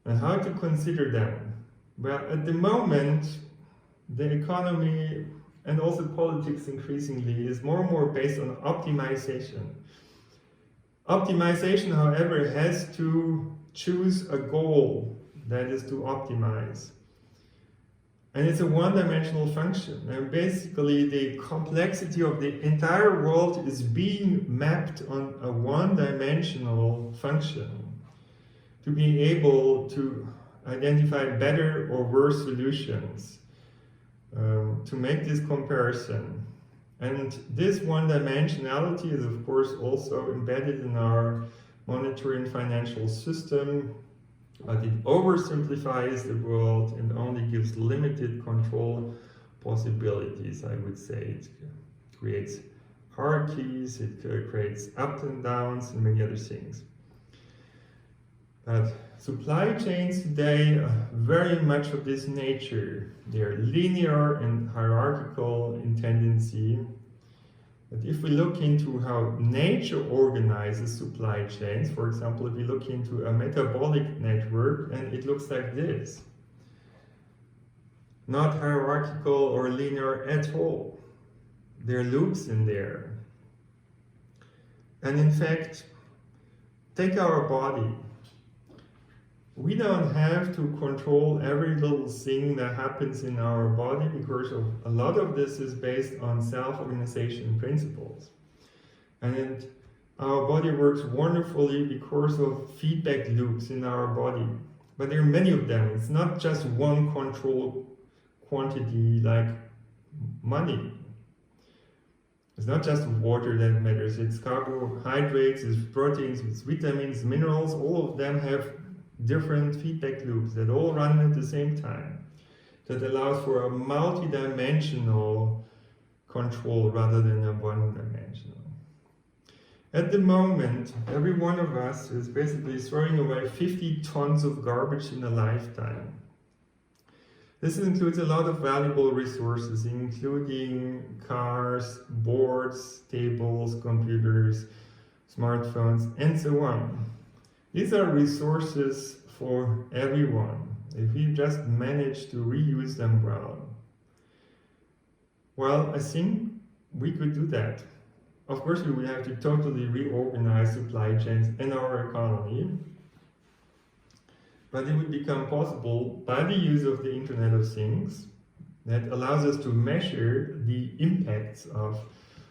And how to consider them? Well, at the moment, the economy and also politics increasingly is more and more based on optimization. Optimization, however, has to choose a goal that is to optimize. And it's a one-dimensional function. And basically, the complexity of the entire world is being mapped on a one-dimensional function to be able to identify better or worse solutions, to make this comparison. And this one-dimensionality is, of course, also embedded in our monetary and financial system, but it oversimplifies the world and only gives limited control possibilities, I would say. It creates hierarchies, it creates ups and downs, and many other things. But supply chains today are very much of this nature. They're linear and hierarchical in tendency. But if we look into how nature organizes supply chains, for example, if we look into a metabolic network, and it looks like this. Not hierarchical or linear at all. There are loops in there. And in fact, take our body. We don't have to control every little thing that happens in our body because a lot of this is based on self-organization principles. And Our body works wonderfully because of feedback loops in our body. But there are many of them. It's not just one control quantity like money. It's not just water that matters. It's carbohydrates, it's proteins, it's vitamins, minerals. All of them have different feedback loops that all run at the same time. That allows for a multi-dimensional control rather than a one-dimensional. At the moment, every one of us is basically throwing away 50 tons of garbage in a lifetime. This includes a lot of valuable resources, including cars, boards, tables, computers, smartphones, and so on. These are resources for everyone, if we just manage to reuse them well. Well, I think we could do that. Of course, we would have to totally reorganize supply chains and our economy, but it would become possible by the use of the Internet of Things that allows us to measure the impacts of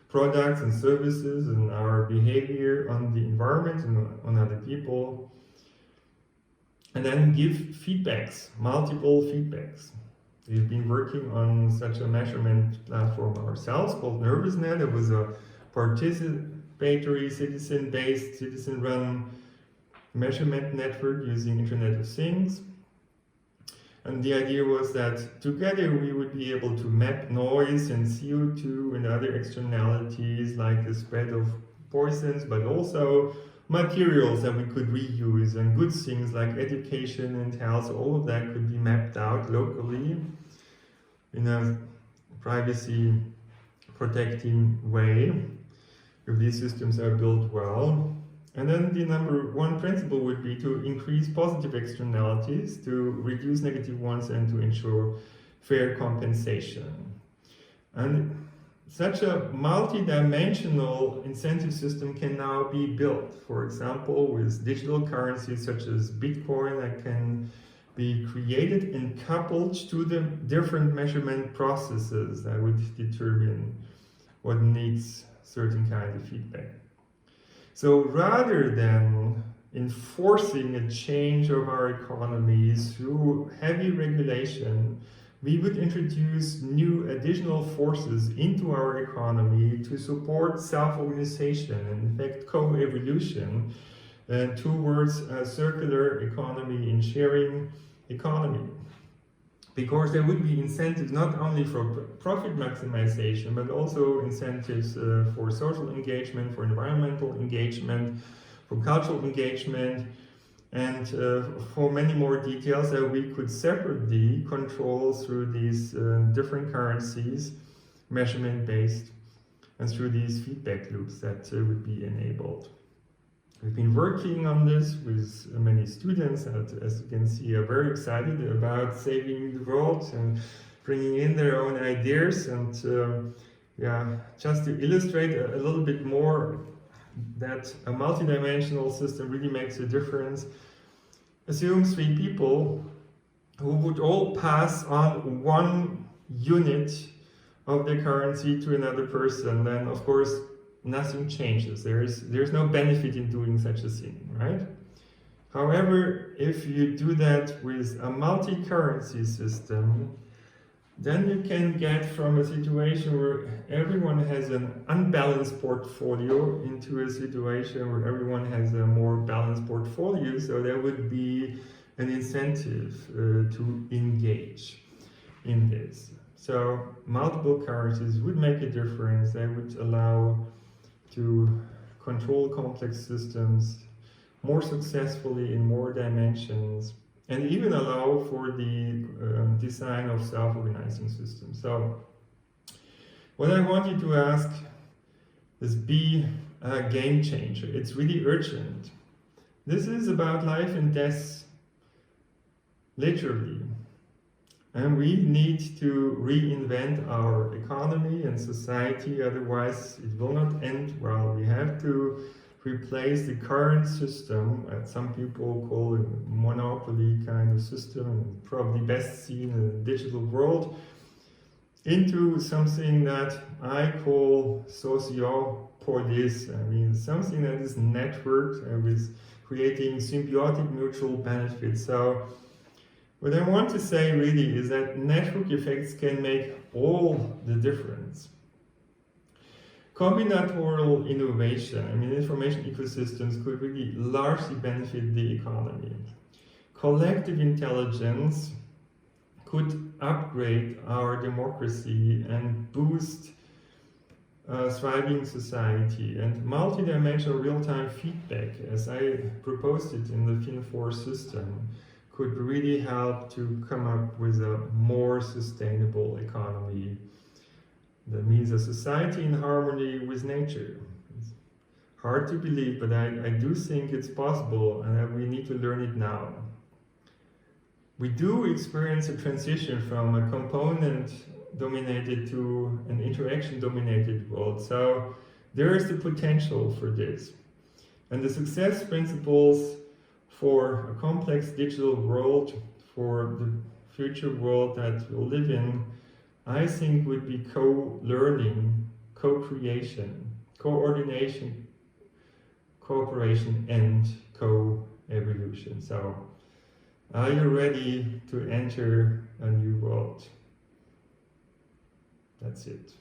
products and services and our behavior on the environment and on other people, and then give feedbacks, multiple feedbacks. We've been working on such a measurement platform ourselves called NervousNet. It was a participatory, citizen-based, citizen-run measurement network using Internet of Things. And the idea was that together we would be able to map noise and CO2 and other externalities like the spread of poisons, but also materials that we could reuse, and good things like education and health. All of that could be mapped out locally in a privacy protecting way if these systems are built well. And then the number one principle would be to increase positive externalities, to reduce negative ones, and to ensure fair compensation. And such a multi-dimensional incentive system can now be built, for example, with digital currencies such as Bitcoin that can be created and coupled to the different measurement processes that would determine what needs certain kind of feedback. So rather than enforcing a change of our economies through heavy regulation, we would introduce new additional forces into our economy to support self-organization and in fact co-evolution towards a circular economy and sharing economy. Because there would be incentives not only for profit maximization, but also incentives for social engagement, for environmental engagement, for cultural engagement, and for many more details that we could separately control through these different currencies, measurement-based, and through these feedback loops that would be enabled. We've been working on this with many students, and as you can see, are very excited about saving the world and bringing in their own ideas. And just to illustrate a little bit more that a multidimensional system really makes a difference, assume 3 people who would all pass on 1 unit of their currency to another person. Then, of course, nothing changes. There's no benefit in doing such a thing, right? However, if you do that with a multi-currency system, then you can get from a situation where everyone has an unbalanced portfolio into a situation where everyone has a more balanced portfolio. So there would be an incentive to engage in this. So multiple currencies would make a difference. They would allow to control complex systems more successfully in more dimensions, and even allow for the design of self-organizing systems. So what I want you to ask is, be a game changer. It's really urgent. This is about life and death, literally. And we need to reinvent our economy and society, otherwise it will not end well. We have to replace the current system, that some people call a monopoly kind of system, probably best seen in the digital world, into something that I call socio polis, I mean, something that is networked with creating symbiotic mutual benefits. So what I want to say really is that network effects can make all the difference. Combinatorial innovation, I mean, information ecosystems could really largely benefit the economy. Collective intelligence could upgrade our democracy and boost thriving society, and multidimensional real-time feedback, as I proposed it in the Fin4 system, could really help to come up with a more sustainable economy. That means a society in harmony with nature. It's hard to believe, but I do think it's possible, and we need to learn it now. We do experience a transition from a component dominated to an interaction dominated world. So there is the potential for this. And the success principles for a complex digital world, for the future world that we'll live in, I think would be co-learning, co-creation, coordination, cooperation, and co-evolution. So are you ready to enter a new world? That's it.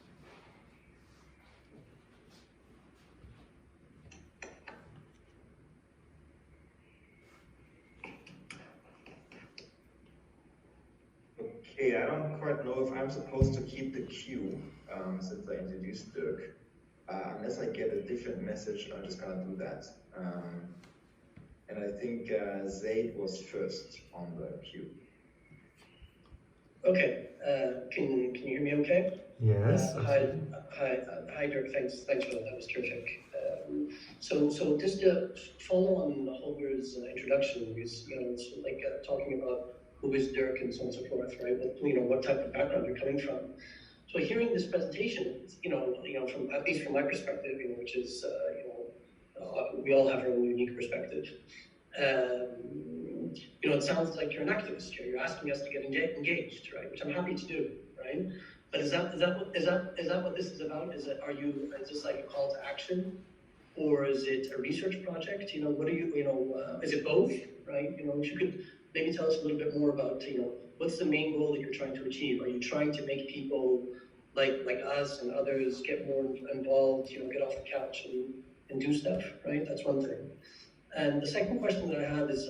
Okay, I don't quite know if I'm supposed to keep the cue since I introduced Dirk. Unless I get a different message, I'm just gonna do that. And I think Zaid was first on the queue. Okay, can you hear me okay? Yes. Hi, Dirk. Thanks for that. That was terrific. So just to follow on Holger's introduction, because it's like talking about who is Dirk and so on and so forth, right? What type of background you're coming from. So hearing this presentation, from at least from my perspective, which is we all have our own unique perspective. It sounds like you're an activist here. You're asking us to get engaged, right? Which I'm happy to do, right? But is that what this is about? Is this like a call to action, or is it a research project? What are you? Is it both, right? If you could maybe tell us a little bit more about what's the main goal that you're trying to achieve? Are you trying to make people like us and others get more involved? Get off the couch and do stuff, right? That's one thing. And the second question that I have is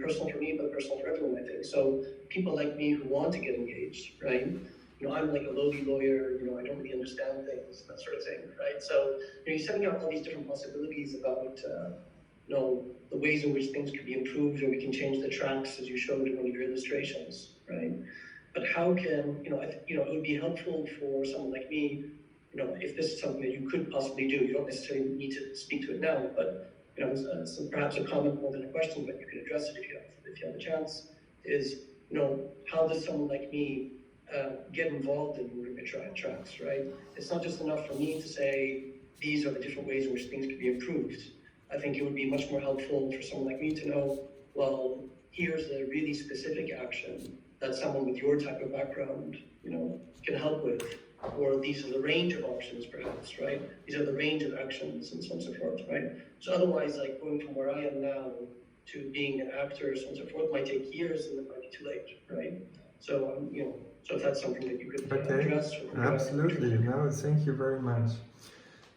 personal for me, but personal for everyone, I think. So people like me who want to get engaged, right? I'm like a lowly lawyer, I don't really understand things, that sort of thing, right? So you're setting out all these different possibilities about, the ways in which things could be improved, or we can change the tracks, as you showed in one of your illustrations, right? But how can, it would be helpful for someone like me, if this is something that you could possibly do. You don't necessarily need to speak to it now, but it's perhaps a comment more than a question, but you can address it if you have a chance. Is how does someone like me get involved in moving the tracks, right? It's not just enough for me to say these are the different ways in which things could be improved. I think it would be much more helpful for someone like me to know, well, here's a really specific action that someone with your type of background, can help with. Or these are the range of options, perhaps, right? These are the range of actions and so on and so forth, right? So otherwise, like going from where I am now to being an actor, so on and so forth, might take years and it might be too late, right? So, so if that's something that you could address. Absolutely. No, thank you very much.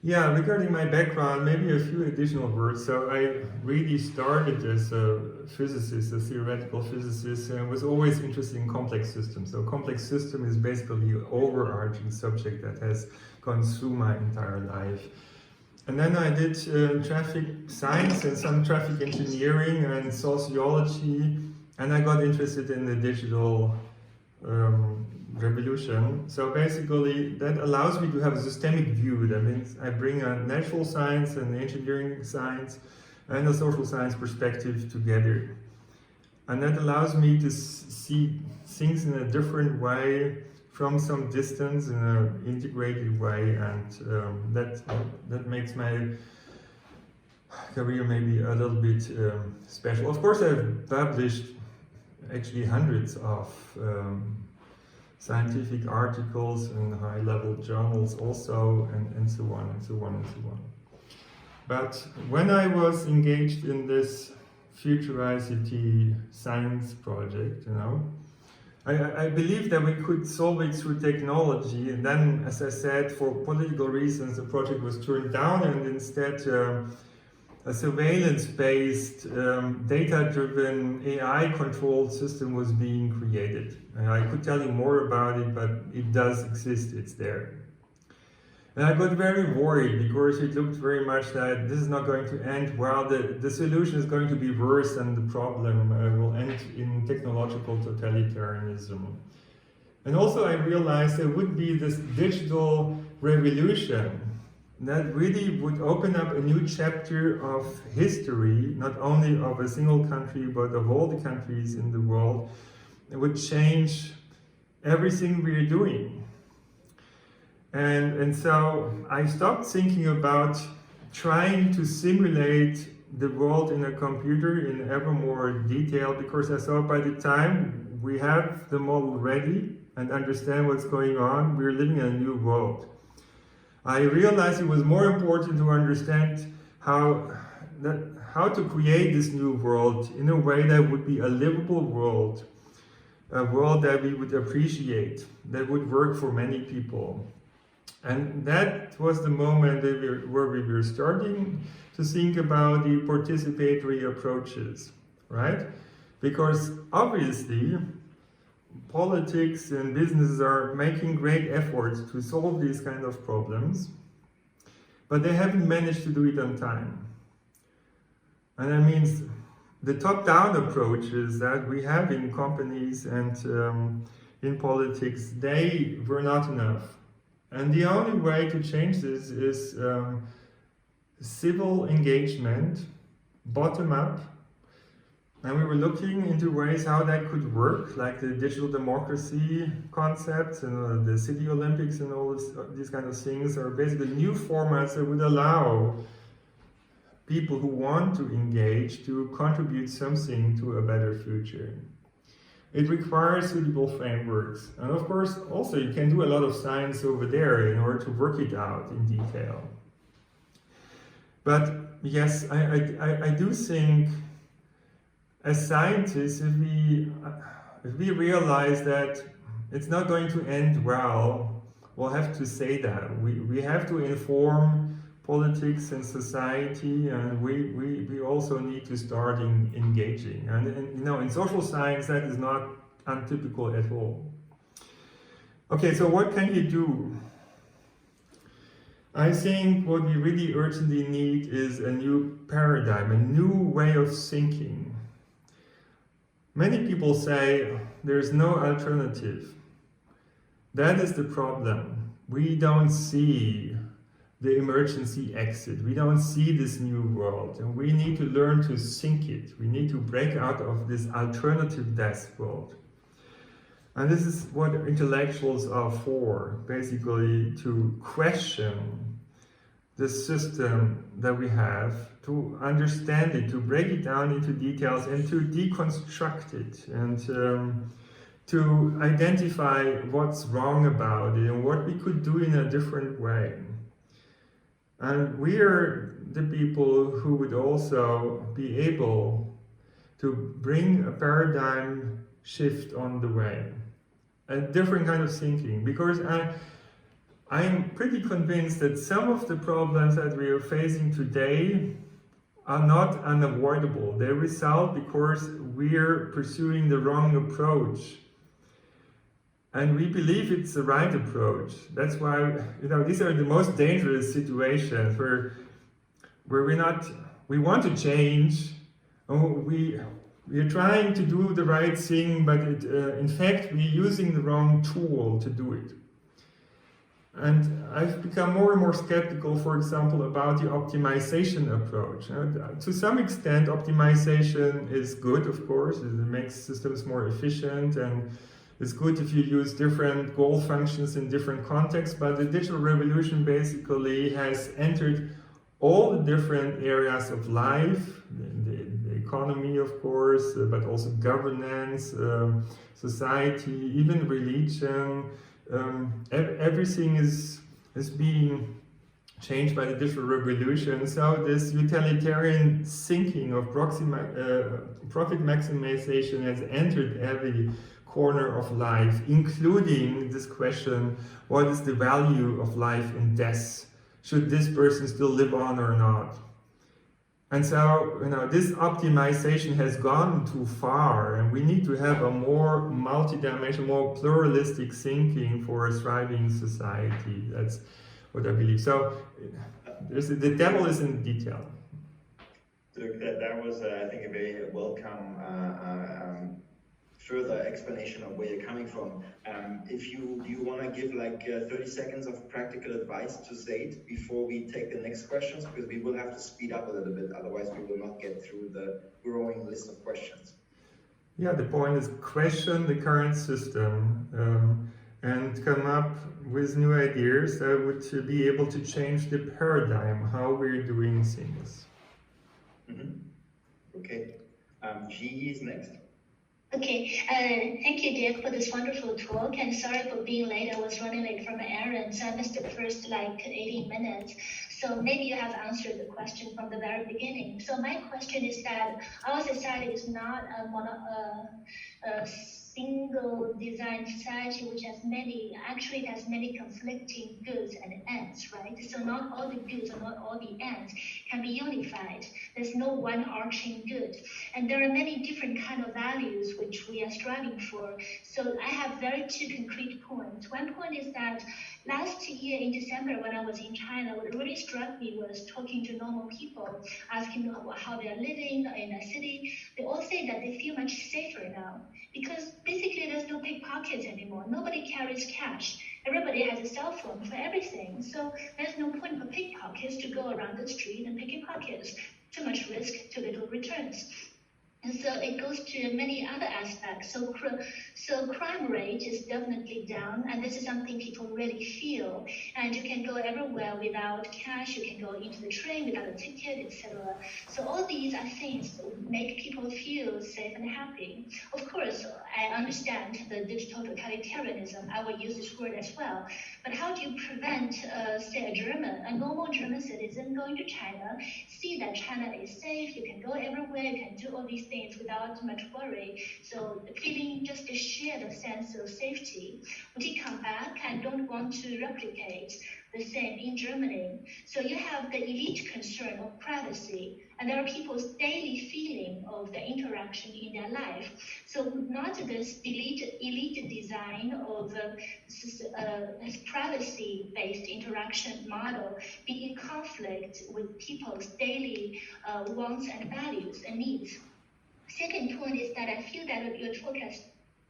Yeah, regarding my background, maybe a few additional words. So I really started as a physicist, a theoretical physicist, and was always interested in complex systems. So complex system is basically an overarching subject that has gone through my entire life. And then I did traffic science and some traffic engineering and sociology, and I got interested in the digital revolution. So basically that allows me to have a systemic view. That means I bring a natural science and engineering science and a social science perspective together. And that allows me to see things in a different way from some distance in an integrated way, and that makes my career maybe a little bit special. Of course, I've published actually hundreds of scientific articles and high-level journals also, and so on and so on and so on. But when I was engaged in this Future ICT science project, I believe that we could solve it through technology, and then, as I said, for political reasons, the project was turned down, and instead a surveillance-based, data-driven, AI-controlled system was being created. I could tell you more about it, but it does exist, it's there. And I got very worried because it looked very much that this is not going to end well. The solution is going to be worse and the problem will end in technological totalitarianism. And also I realized there would be this digital revolution that really would open up a new chapter of history, not only of a single country, but of all the countries in the world. It would change everything we're doing. And so I stopped thinking about trying to simulate the world in a computer in ever more detail, because I thought by the time we have the model ready and understand what's going on, we're living in a new world. I realized it was more important to understand how to create this new world in a way that would be a livable world, a world that we would appreciate, that would work for many people. And that was the moment where we were starting to think about the participatory approaches, right? Because obviously, politics and businesses are making great efforts to solve these kind of problems, but they haven't managed to do it on time. And that means the top-down approaches that we have in companies and in politics, they were not enough. And the only way to change this is civil engagement, bottom-up. And we were looking into ways how that could work, like the digital democracy concepts and the City Olympics and all these kind of things are basically new formats that would allow people who want to engage to contribute something to a better future. It requires suitable frameworks. And of course, also you can do a lot of science over there in order to work it out in detail. But yes, I do think as scientists, if we realize that it's not going to end well, we'll have to say that. We have to inform politics and society, and we also need to start engaging. And in social science, that is not untypical at all. Okay, so what can you do? I think what we really urgently need is a new paradigm, a new way of thinking. Many people say there's no alternative. That is the problem. We don't see the emergency exit. We don't see this new world, and we need to learn to think it. We need to break out of this alternative death world. And this is what intellectuals are for, basically to question the system that we have, to understand it, to break it down into details and to deconstruct it, and to identify what's wrong about it and what we could do in a different way. And we are the people who would also be able to bring a paradigm shift on the way, a different kind of thinking, because I'm pretty convinced that some of the problems that we are facing today are not unavoidable. They result because we're pursuing the wrong approach. And we believe it's the right approach. That's why, these are the most dangerous situations where we want to change, we're trying to do the right thing, but in fact we're using the wrong tool to do it. And I've become more and more skeptical, for example, about the optimization approach. To some extent, optimization is good, of course. It makes systems more efficient, and it's good if you use different goal functions in different contexts, but the digital revolution basically has entered all the different areas of life, the economy, of course, but also governance, society, even religion. Everything is being changed by the digital revolution. So this utilitarian thinking of profit maximization has entered every corner of life, including this question: what is the value of life and death? Should this person still live on or not? And so, this optimization has gone too far, and we need to have a more multidimensional, more pluralistic thinking for a thriving society. That's what I believe. So, the devil is in the detail. Dirk, that was, I think, a very welcome further explanation of where you're coming from. Do you want to give like 30 seconds of practical advice to Zaid before we take the next questions? Because we will have to speed up a little bit, otherwise we will not get through the growing list of questions. Yeah, the point is question the current system and come up with new ideas that would be able to change the paradigm, how we're doing things. Okay, G is next. Okay, thank you, Dirk, for this wonderful talk, and sorry for being late. I was running late from an errand, so I missed the first 18 minutes. So maybe you have answered the question from the very beginning. So my question is that our society is not a single design society which has many conflicting goods and ends, right? So not all the goods or not all the ends can be unified. There's no one arching good. And there are many different kind of values which we are striving for. So I have two concrete points. One point is that last year in December when I was in China, what really struck me was talking to normal people, asking how they're living in a city. They all say that they feel much safer now because basically there's no pickpockets anymore. Nobody carries cash. Everybody has a cell phone for everything. So there's no point for pickpockets to go around the street and picking pockets. Too much risk, too little returns. And so it goes to many other aspects. So crime rate is definitely down, and this is something people really feel. And you can go everywhere without cash. You can go into the train without a ticket, etc. So all these are things that make people feel safe and happy. Of course, I understand the digital totalitarianism. I will use this word as well. But how do you prevent, say, a normal German citizen going to China, see that China is safe, you can go everywhere, you can do all these things without much worry. So feeling just a shared sense of safety. Would he come back and don't want to replicate the same in Germany? So you have the elite concern of privacy, and there are people's daily feeling of the interaction in their life. So not this elite design of this privacy-based interaction model be in conflict with people's daily wants and values and needs. Second point is that I feel that your talk has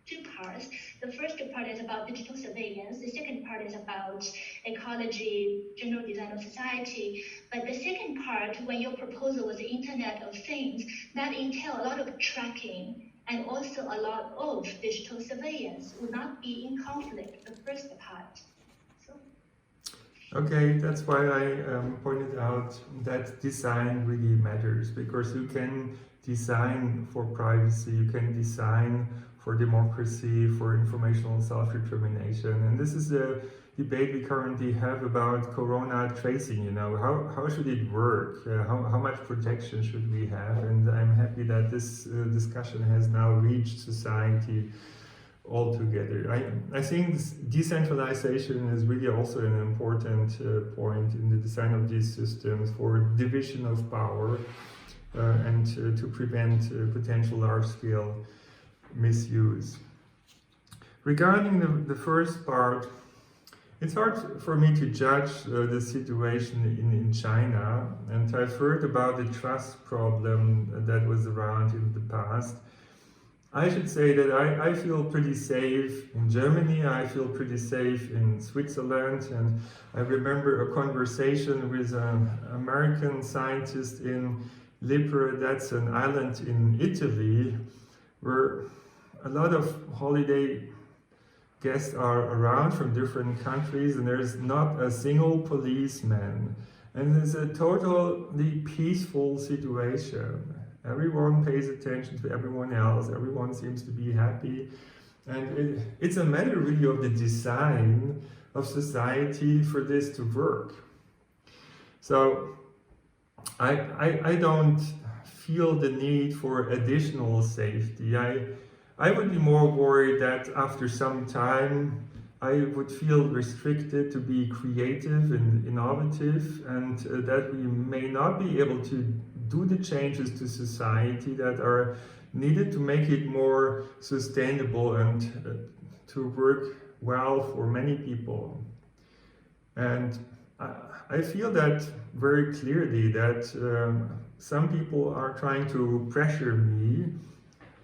two parts. The first part is about digital surveillance. The second part is about ecology, general design of society. But the second part, when your proposal was the Internet of Things, that entails a lot of tracking and also a lot of digital surveillance would not be in conflict, the first part. Okay, that's why I pointed out that design really matters, because you can design for privacy, you can design for democracy, for informational self-determination. And this is a debate we currently have about corona tracing, how should it work? How much protection should we have? And I'm happy that this discussion has now reached society altogether. I think decentralization is really also an important point in the design of these systems for division of power and to prevent potential large-scale misuse. Regarding the first part, it's hard for me to judge the situation in China, and I've heard about the trust problem that was around in the past. I should say that I feel pretty safe in Germany, I feel pretty safe in Switzerland, and I remember a conversation with an American scientist in Lipari, that's an island in Italy, where a lot of holiday guests are around from different countries, and there's not a single policeman. And it's a totally peaceful situation. Everyone pays attention to everyone else, everyone seems to be happy. And it's a matter really of the design of society for this to work. So I don't feel the need for additional safety. I would be more worried that after some time I would feel restricted to be creative and innovative, and that we may not be able to do the changes to society that are needed to make it more sustainable and to work well for many people. And I feel that very clearly that some people are trying to pressure me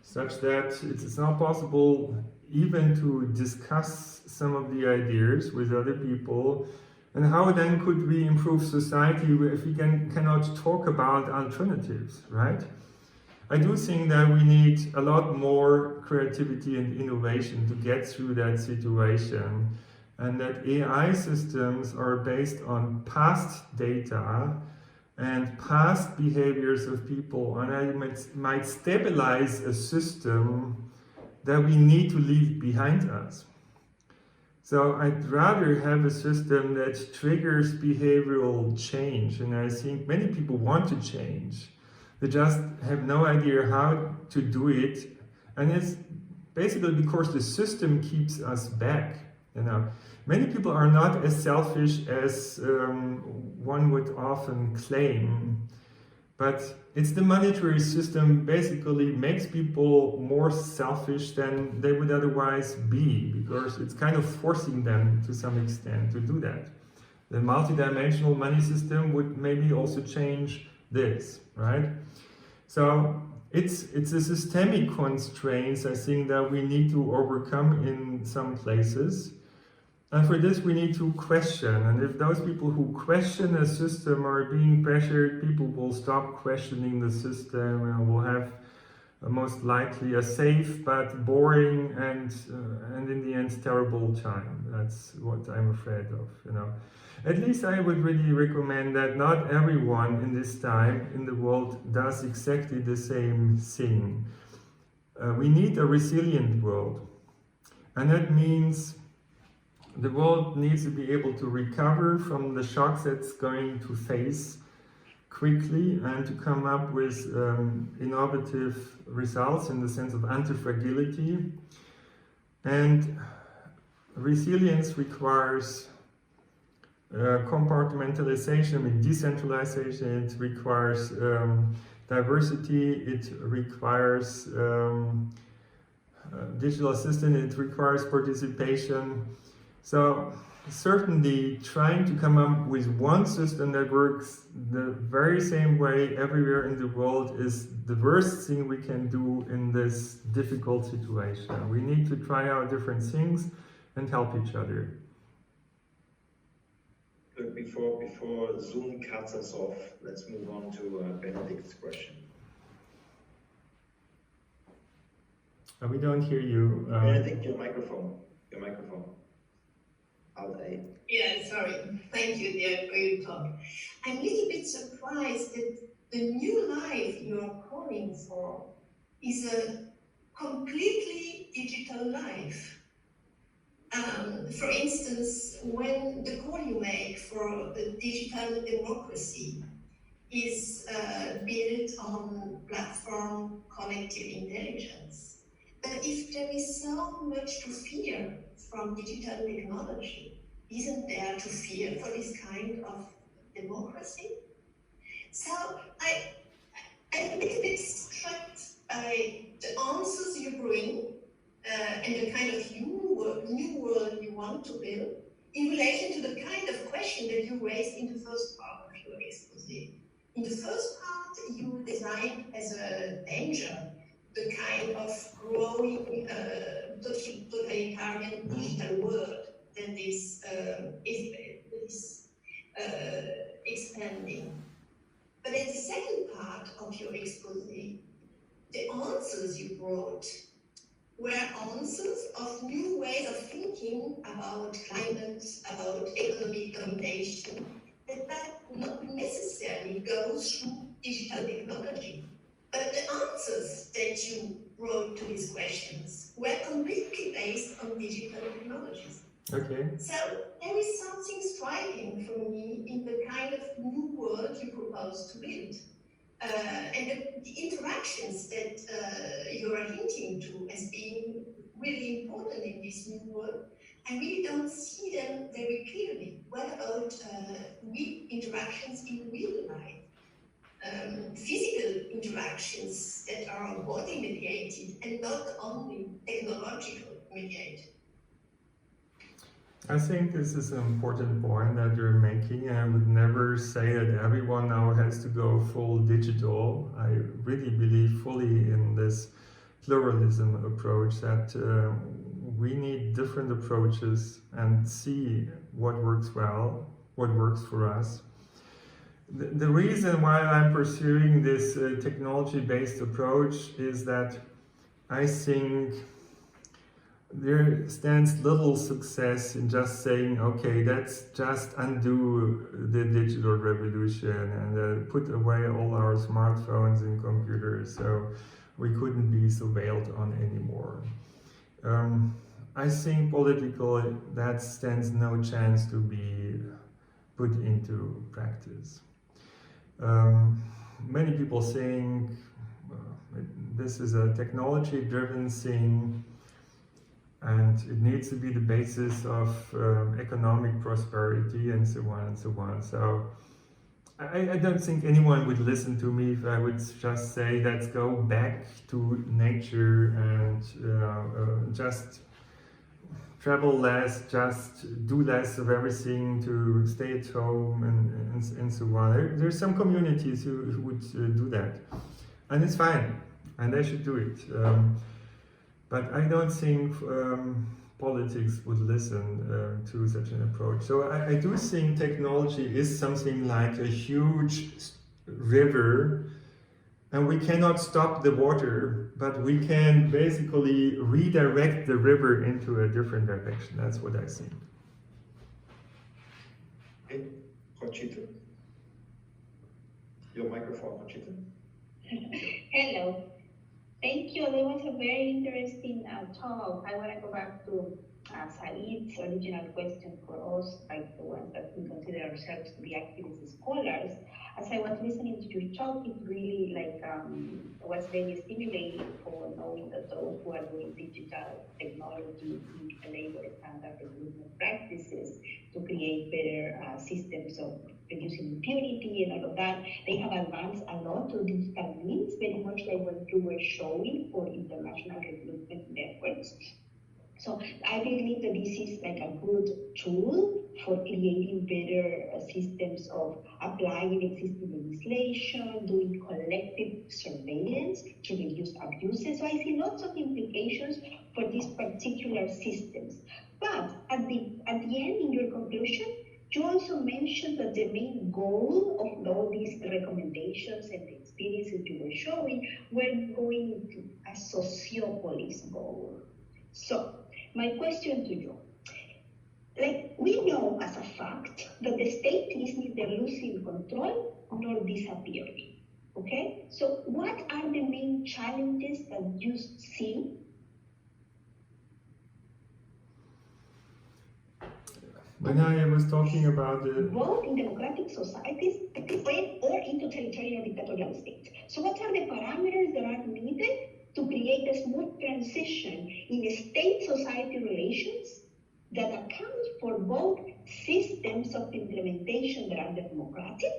such that it's not possible even to discuss some of the ideas with other people. And how then could we improve society if we cannot talk about alternatives, right? I do think that we need a lot more creativity and innovation to get through that situation, and that AI systems are based on past data and past behaviors of people, and I might stabilize a system that we need to leave behind us. So I'd rather have a system that triggers behavioral change, and I think many people want to change. They just have no idea how to do it, and it's basically because the system keeps us back. Many people are not as selfish as one would often claim, but it's the monetary system basically makes people more selfish than they would otherwise be, because it's kind of forcing them to some extent to do that. The multidimensional money system would maybe also change this, right? So it's a systemic constraints, I think, that we need to overcome in some places. And for this we need to question, and if those people who question a system are being pressured, people will stop questioning the system and will have most likely a safe but boring and in the end terrible time. That's what I'm afraid of, At least I would really recommend that not everyone in this time in the world does exactly the same thing. We need a resilient world, and that means the world needs to be able to recover from the shocks it's going to face quickly and to come up with innovative results in the sense of anti-fragility. And resilience requires compartmentalization and decentralization. It requires diversity. It requires digital assistant. It requires participation. So certainly trying to come up with one system that works the very same way everywhere in the world is the worst thing we can do in this difficult situation. We need to try out different things and help each other. Look, before Zoom cuts us off, let's move on to Benedict's question. We don't hear you. Benedict, your microphone. Alt A. Yeah, sorry. Thank you, Dirk, for your talk. I'm a little bit surprised that the new life you're calling for is a completely digital life. For instance, when the call you make for a digital democracy is built on platform collective intelligence. But if there is so much to fear from digital technology, isn't there to fear for this kind of democracy? So I'm a little bit struck by the answers you bring and the kind of new world you want to build in relation to the kind of question that you raised in the first part of your exposé. In the first part, you designed as a danger the kind of growing totalitarian digital world that is expanding. But in the second part of your exposé, the answers you brought were answers of new ways of thinking about climate, about economic domination, that not necessarily goes through digital technology. But answers that you brought to these questions were completely based on digital technologies. Okay. So there is something striking for me in the kind of new world you propose to build. And the interactions that you are hinting to as being really important in this new world, I really don't see them very clearly. What about interactions in real life? Physical interactions that are body mediated and not only technological mediated. I think this is an important point that you're making. I would never say that everyone now has to go full digital. I really believe fully in this pluralism approach that we need different approaches and see what works well, what works for us. The reason why I'm pursuing this technology-based approach is that I think there stands little success in just saying, okay, let's just undo the digital revolution and put away all our smartphones and computers so we couldn't be surveilled on anymore. I think politically that stands no chance to be put into practice. Many people think this is a technology-driven thing and it needs to be the basis of economic prosperity and so on and so on. So I don't think anyone would listen to me if I would just say, let's go back to nature and just travel less, just do less of everything, to stay at home and so on. There's some communities who would do that. And it's fine, and they should do it. But I don't think politics would listen to such an approach. So I do think technology is something like a huge river, and we cannot stop the water, but we can basically redirect the river into a different direction. That's what I think. Okay, Conchita. Your microphone, Conchita. Hello. Thank you. That was a very interesting talk. I want to go back to Said's original question for us, like the ones that we consider ourselves to be activist scholars. As I was listening to your talk, it really was very stimulating for knowing that those who are doing digital technology need labor standard recruitment practices to create better systems of reducing impunity and all of that. They have advanced a lot to digital means, very much like what you were showing for international recruitment networks. So I believe that this is like a good tool for creating better systems of applying existing legislation, doing collective surveillance to reduce abuses. So I see lots of implications for these particular systems. But at the end, in your conclusion, you also mentioned that the main goal of all these recommendations and the experiences you were showing were going into a sociopolis goal. So my question to you, like we know as a fact that the state is neither losing control nor disappearing, okay? So what are the main challenges that you see? When I was talking about both in democratic societies or in totalitarian dictatorial states. So what are the parameters that are needed to create a smooth transition in state-society relations that account for both systems of implementation that are democratic,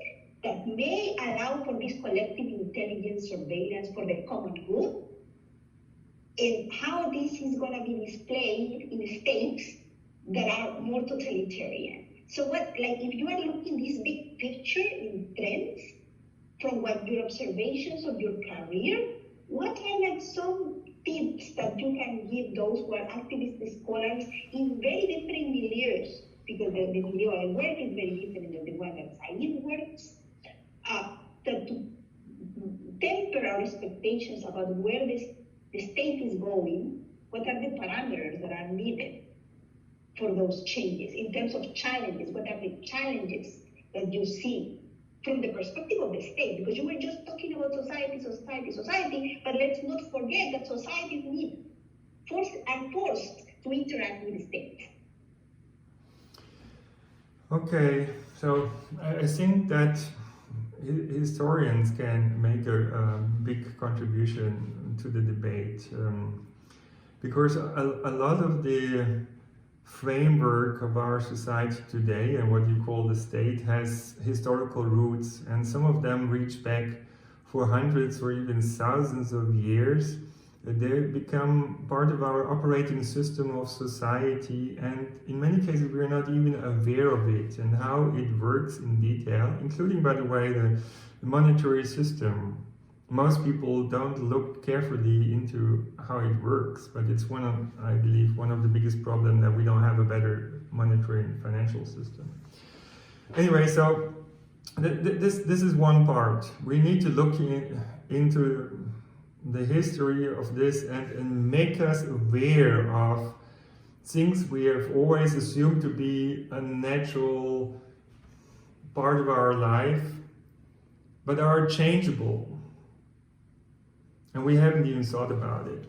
that may allow for this collective intelligence surveillance for the common good, and how this is going to be displayed in states that are more totalitarian. So if you are looking this big picture in trends from what your observations of your career, what are some tips that you can give those who are activist scholars in very different milieus? Because the milieu I work is very different than the one that Said works. That to temper our expectations about where the state is going, what are the parameters that are needed for those changes in terms of challenges? What are the challenges that you see from the perspective of the state, because you were just talking about society, but let's not forget that societies are forced to interact with the state. Okay, so I think that historians can make a big contribution to the debate, because a lot of the framework of our society today and what you call the state has historical roots, and some of them reach back for hundreds or even thousands of years. They become part of our operating system of society, and in many cases we are not even aware of it and how it works in detail, including, by the way, the monetary system. Most people don't look carefully into how it works, but it's I believe, one of the biggest problems that we don't have a better monetary and financial system. Anyway, so this is one part. We need to look into the history of this and make us aware of things we have always assumed to be a natural part of our life, but are changeable. And we haven't even thought about it.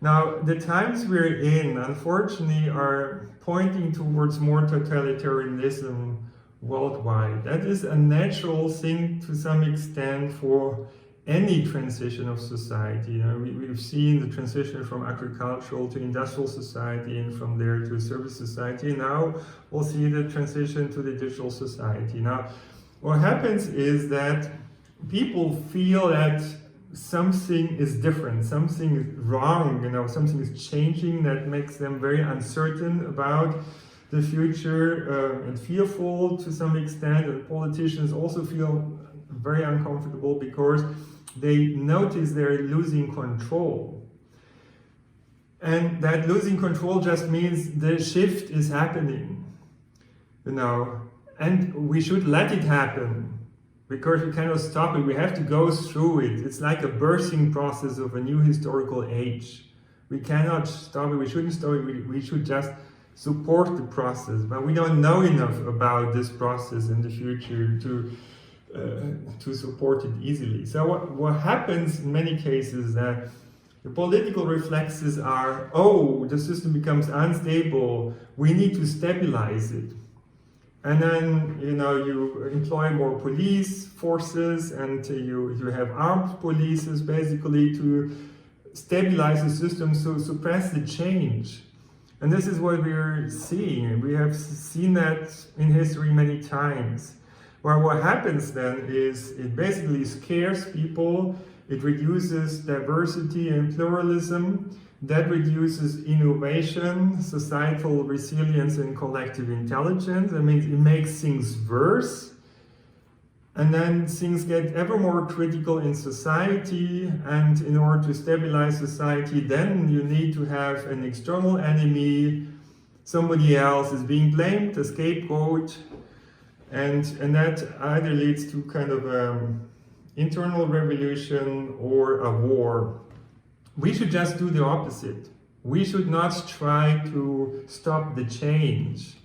Now, the times we're in, unfortunately, are pointing towards more totalitarianism worldwide. That is a natural thing to some extent for any transition of society. You know, we've seen the transition from agricultural to industrial society, and from there to service society. Now we'll see the transition to the digital society. Now, what happens is that people feel that something is different, something is wrong, something is changing that makes them very uncertain about the future and fearful to some extent. And politicians also feel very uncomfortable because they notice they're losing control. And that losing control just means the shift is happening, and we should let it happen. Because we cannot stop it, we have to go through it. It's like a birthing process of a new historical age. We cannot stop it, we shouldn't stop it, we should just support the process. But we don't know enough about this process in the future to support it easily. So what happens in many cases is that the political reflexes are, the system becomes unstable, we need to stabilize it. And then, you employ more police forces, and you have armed polices basically to stabilize the system, so suppress the change. And this is what we're seeing. We have seen that in history many times. Well, what happens then is it basically scares people, it reduces diversity and pluralism, that reduces innovation, societal resilience, and collective intelligence. I mean, it makes things worse. And then things get ever more critical in society. And in order to stabilize society, then you need to have an external enemy. Somebody else is being blamed, a scapegoat. And that either leads to kind of internal revolution or a war. We should just do the opposite. We should not try to stop the change.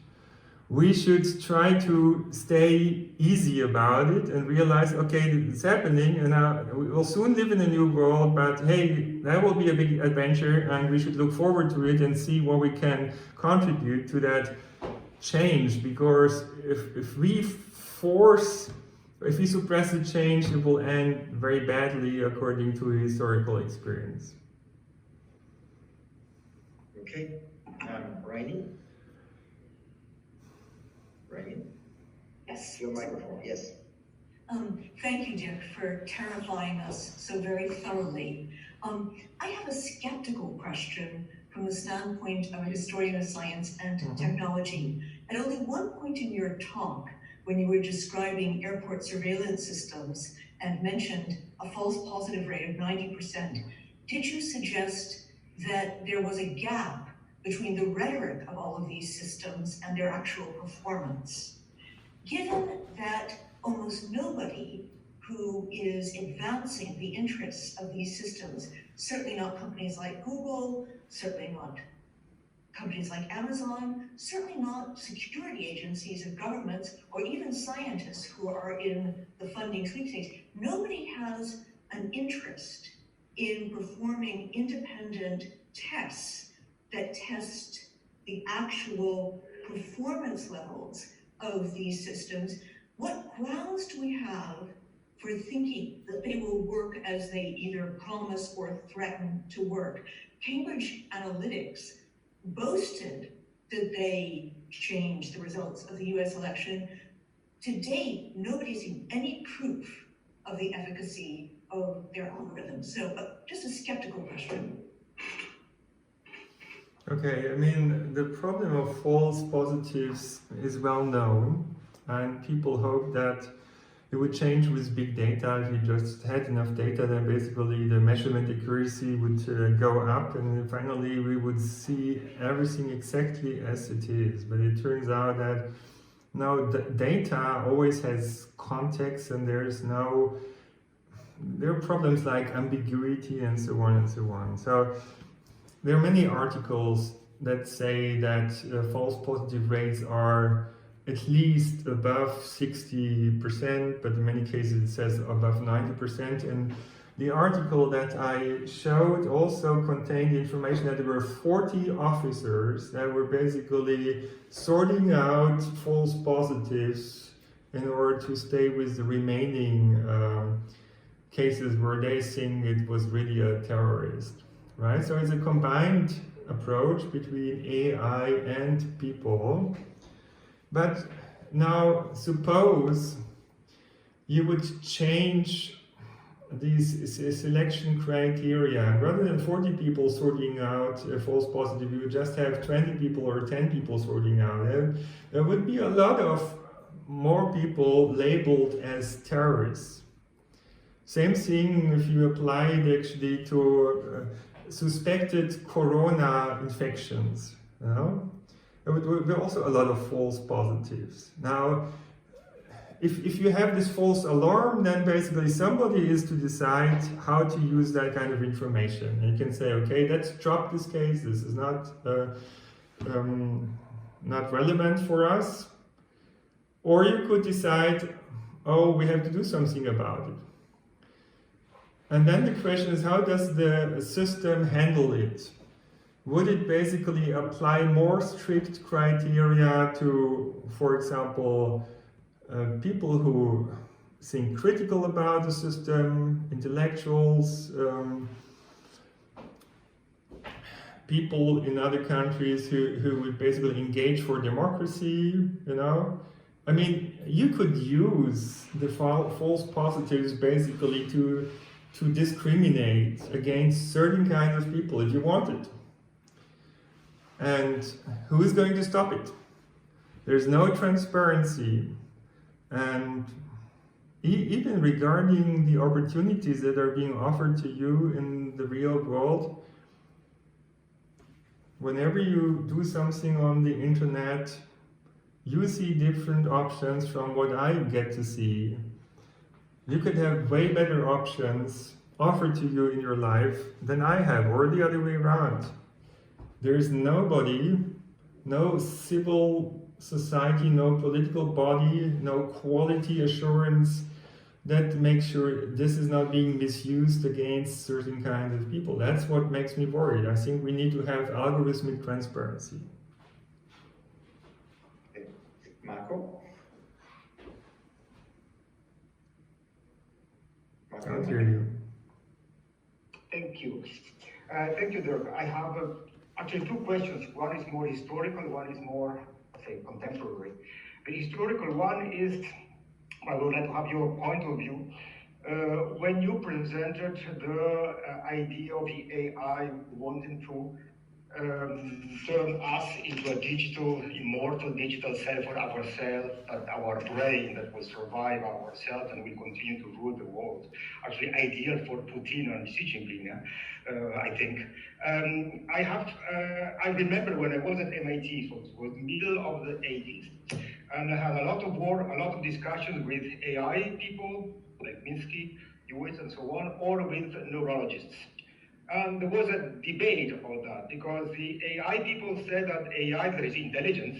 We should try to stay easy about it and realize, okay, it's happening, and we will soon live in a new world, but hey, that will be a big adventure, and we should look forward to it and see what we can contribute to that change. Because if we suppress the change, it will end very badly according to historical experience. Okay, Rainy? Rainy? Yes. Your microphone, yes. Thank you, Dirk, for terrifying us so very thoroughly. I have a skeptical question from the standpoint of a historian of science and technology. At only one point in your talk, when you were describing airport surveillance systems and mentioned a false positive rate of 90%, did you suggest that there was a gap between the rhetoric of all of these systems and their actual performance? Given that almost nobody who is advancing the interests of these systems, certainly not companies like Google, certainly not companies like Amazon, certainly not security agencies of governments, or even scientists who are in the funding sweepstakes. Nobody has an interest in performing independent tests that test the actual performance levels of these systems. What grounds do we have for thinking that they will work as they either promise or threaten to work? Cambridge Analytica boasted that they changed the results of the US election. To date, nobody's seen any proof of the efficacy of their algorithms. So just a skeptical question. Okay, I mean, the problem of false positives is well known, and people hope that it would change with big data. If you just had enough data, then basically the measurement accuracy would go up, and finally we would see everything exactly as it is. But it turns out that now the data always has context, and there are problems like ambiguity and so on and so on. So there are many articles that say that false positive rates are at least above 60%, but in many cases it says above 90%. And the article that I showed also contained information that there were 40 officers that were basically sorting out false positives in order to stay with the remaining cases where they think it was really a terrorist, right? So it's a combined approach between AI and people. But now suppose you would change these selection criteria. Rather than 40 people sorting out a false positive, you would just have 20 people or 10 people sorting out. And there would be a lot of more people labeled as terrorists. Same thing if you apply it actually to suspected corona infections. You know? There would be also a lot of false positives. Now, if you have this false alarm, then basically somebody is to decide how to use that kind of information. And you can say, okay, let's drop this case. This is not relevant for us. Or you could decide, oh, we have to do something about it. And then the question is, how does the system handle it? Would it basically apply more strict criteria to, for example, people who think critical about the system, intellectuals, people in other countries who would basically engage for democracy, you know? I mean, you could use the false positives basically to discriminate against certain kinds of people if you wanted. And who is going to stop it? There's no transparency. And even regarding the opportunities that are being offered to you in the real world, whenever you do something on the internet, you see different options from what I get to see. You could have way better options offered to you in your life than I have, or the other way around. There is nobody, no civil society, no political body, no quality assurance that makes sure this is not being misused against certain kinds of people. That's what makes me worried. I think we need to have algorithmic transparency. Okay. Marco? I can't hear you. Thank you. Thank you, Dirk. I have actually two questions. One is more historical, one is more, say, contemporary. The historical one is, I would like to have your point of view. When you presented the idea of the AI wanting to turn us into a digital, immortal digital self for ourselves, that our brain that will survive ourselves and will continue to rule the world. Actually ideal for Putin and Xi Jinping, I think. I remember when I was at MIT, so it was middle of the 80s, and I had a lot of work, a lot of discussions with AI people, like Minsky, US and so on, or with neurologists. And there was a debate about that because the AI people said that AI, that is intelligence,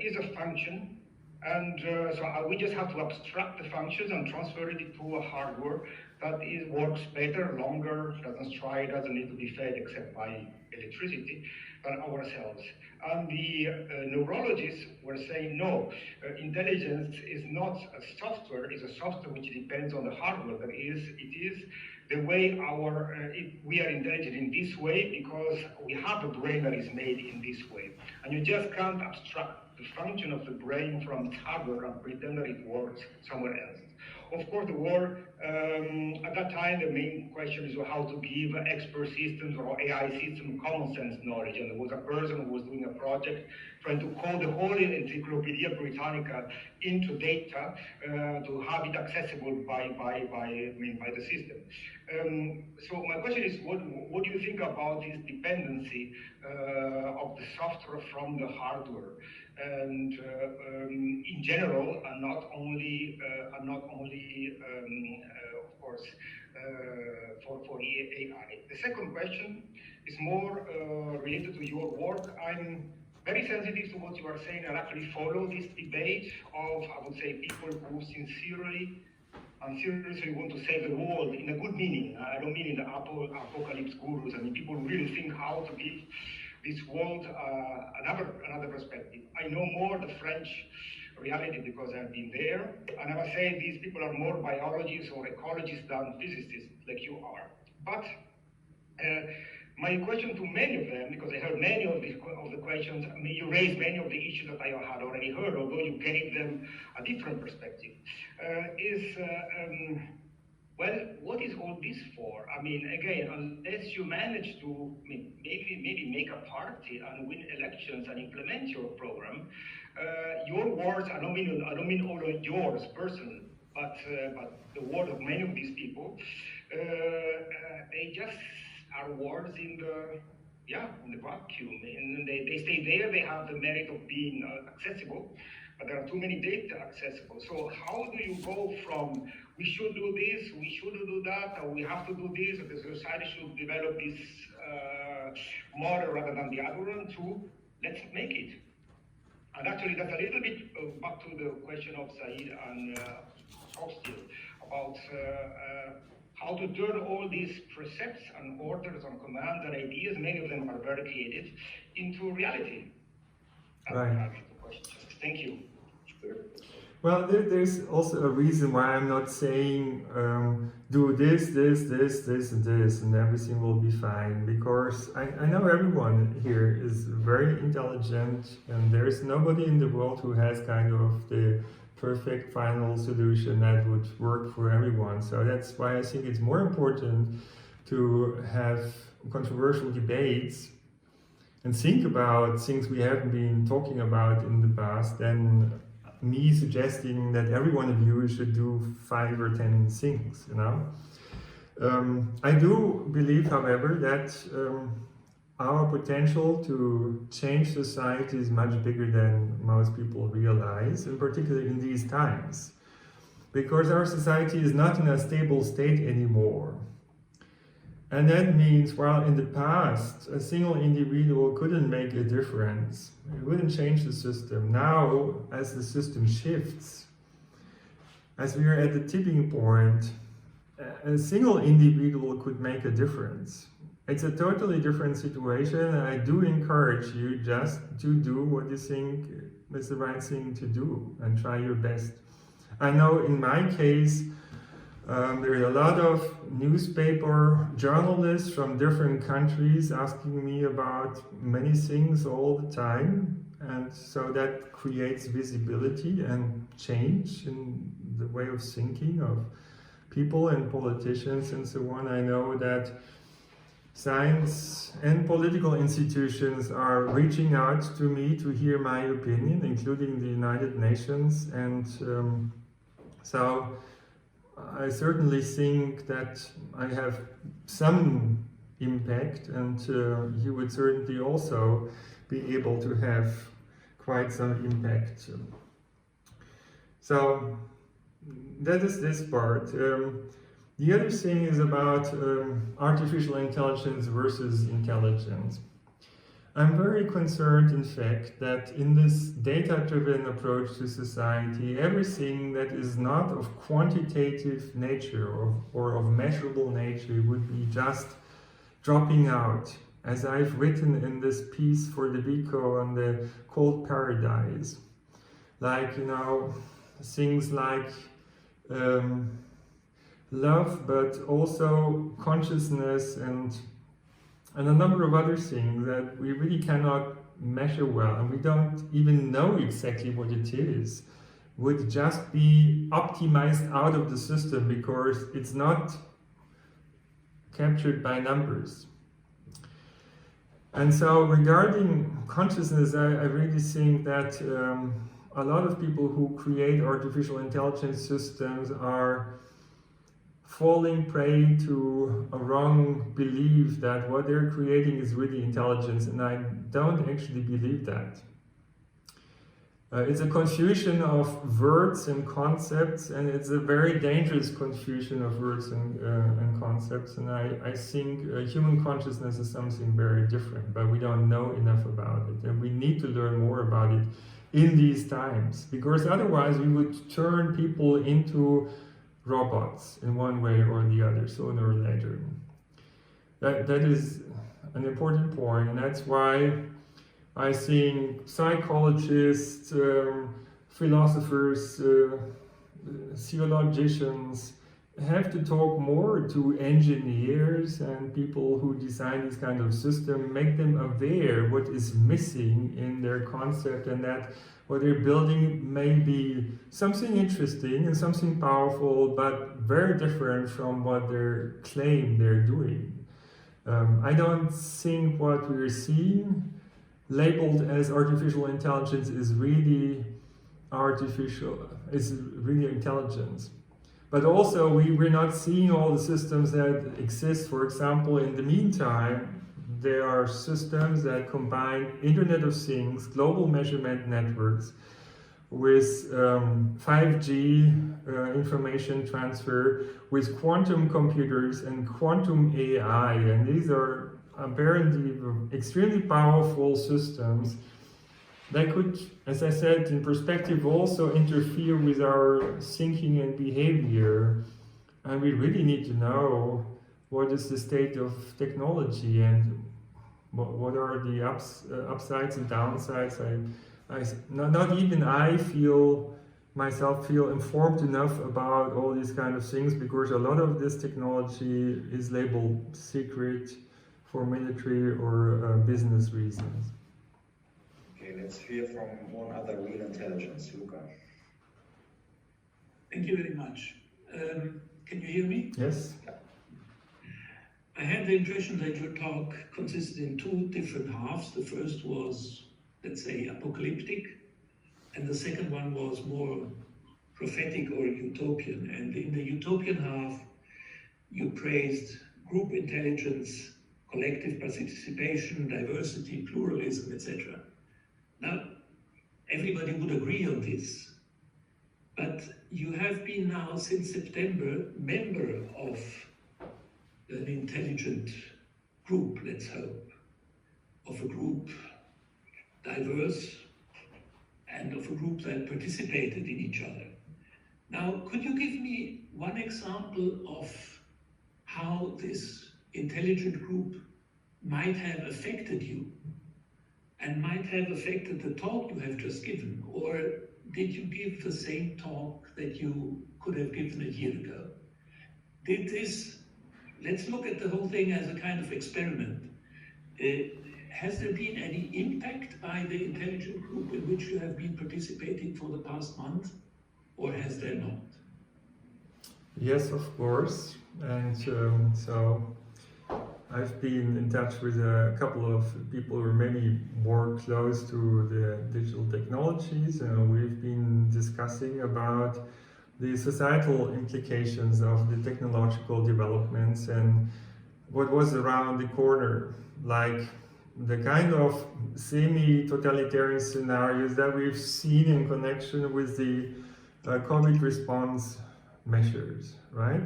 is a function, and so we just have to abstract the functions and transfer it to a hardware that works better, longer, doesn't need to be fed except by electricity than ourselves. And the neurologists were saying, no, intelligence is not a software, it's a software which depends on the hardware. That is, it is the way we are intelligent in this way because we have a brain that is made in this way. And you just can't abstract the function of the brain from its hardware and pretend that it works somewhere else. Of course, the war, at that time, the main question is how to give expert systems or AI system common sense knowledge. And there was a person who was doing a project trying to code the whole Encyclopedia Britannica into data to have it accessible by the system. So my question is, what do you think about this dependency of the software from the hardware? And in general, and not only, of course, for AI. The second question is more related to your work. I'm very sensitive to what you are saying and actually follow this debate of, I would say, people who sincerely and seriously want to save the world in a good meaning. I don't mean in the apocalypse gurus. I mean people who really think how to give this world another perspective. I know more the French reality because I've been there, and I must say these people are more biologists or ecologists than physicists like you are. But my question to many of them, because I heard many of the questions, I mean, you raised many of the issues that I had already heard, although you gave them a different perspective, is well, what is all this for? I mean, again, unless you manage to maybe make a party and win elections and implement your program, your words, I don't mean all of yours personally, but the word of many of these people, they just are words in the vacuum, and they stay there. They have the merit of being accessible, but there are too many data accessible. So how do you go from we should do this, we shouldn't do that, or we have to do this, or the society should develop this model rather than the other one, to let's make it? And actually that's a little bit back to the question of Said and Hostil about how to turn all these precepts and orders and commands and ideas, many of them are very creative, into reality. Right. Thank you. Well, there's also a reason why I'm not saying do this, and everything will be fine, because I know everyone here is very intelligent, and there's nobody in the world who has kind of the perfect final solution that would work for everyone. So that's why I think it's more important to have controversial debates and think about things we haven't been talking about in the past than me suggesting that every one of you should do 5 or 10 things, you know. I do believe, however, that our potential to change society is much bigger than most people realize, and particularly in these times, because our society is not in a stable state anymore. And that means, while in the past a single individual couldn't make a difference, it wouldn't change the system. Now, as the system shifts, as we are at the tipping point, a single individual could make a difference. It's a totally different situation, and I do encourage you just to do what you think is the right thing to do and try your best. I know in my case, there are a lot of newspaper journalists from different countries asking me about many things all the time, and so that creates visibility and change in the way of thinking of people and politicians and so on. I know that science and political institutions are reaching out to me to hear my opinion, including the United Nations, and so I certainly think that I have some impact, and you would certainly also be able to have quite some impact. So that is this part. The other thing is about artificial intelligence versus intelligence. I'm very concerned, in fact, that in this data-driven approach to society, everything that is not of quantitative nature or of measurable nature would be just dropping out. As I've written in this piece for the BICO on the cold paradise. Like, things like love, but also consciousness and a number of other things that we really cannot measure well, and we don't even know exactly what it is, would just be optimized out of the system because it's not captured by numbers. And so regarding consciousness, I really think that a lot of people who create artificial intelligence systems are falling prey to a wrong belief that what they're creating is really intelligence, and I don't actually believe that. It's a confusion of words and concepts, and it's a very dangerous confusion of words and concepts, and I think human consciousness is something very different, but we don't know enough about it, and we need to learn more about it in these times, because otherwise we would turn people into robots in one way or the other, sooner or later. That is an important point, and that's why I think psychologists, philosophers, theologians have to talk more to engineers and people who design this kind of system, make them aware what is missing in their concept, and that what they're building may be something interesting and something powerful, but very different from what they claim they're doing. I don't think what we're seeing labeled as artificial intelligence is really intelligence. But also we're not seeing all the systems that exist. For example, in the meantime, there are systems that combine Internet of Things, global measurement networks, with 5G information transfer, with quantum computers and quantum AI. And these are apparently extremely powerful systems that could, as I said, in perspective also interfere with our thinking and behavior. And we really need to know what is the state of technology and what are the upsides and downsides. Not even I feel informed enough about all these kind of things, because a lot of this technology is labeled secret for military or business reasons. Okay, let's hear from one other real intelligence, Luca. Thank you very much. Can you hear me? Yes. I had the impression that your talk consisted in two different halves. The first was, let's say, apocalyptic, and the second one was more prophetic or utopian. And in the utopian half, you praised group intelligence, collective participation, diversity, pluralism, etc. Now, everybody would agree on this, but you have been now since September member of an intelligent group, let's hope, of a group diverse and of a group that participated in each other. Now, could you give me one example of how this intelligent group might have affected you and might have affected the talk you have just given? Or did you give the same talk that you could have given a year ago? Did this, let's look at the whole thing as a kind of experiment. Has there been any impact by the intelligent group in which you have been participating for the past month, or has there not? Yes, of course. And so I've been in touch with a couple of people who are maybe more close to the digital technologies, and we've been discussing about the societal implications of the technological developments and what was around the corner, like the kind of semi-totalitarian scenarios that we've seen in connection with the COVID response measures, right?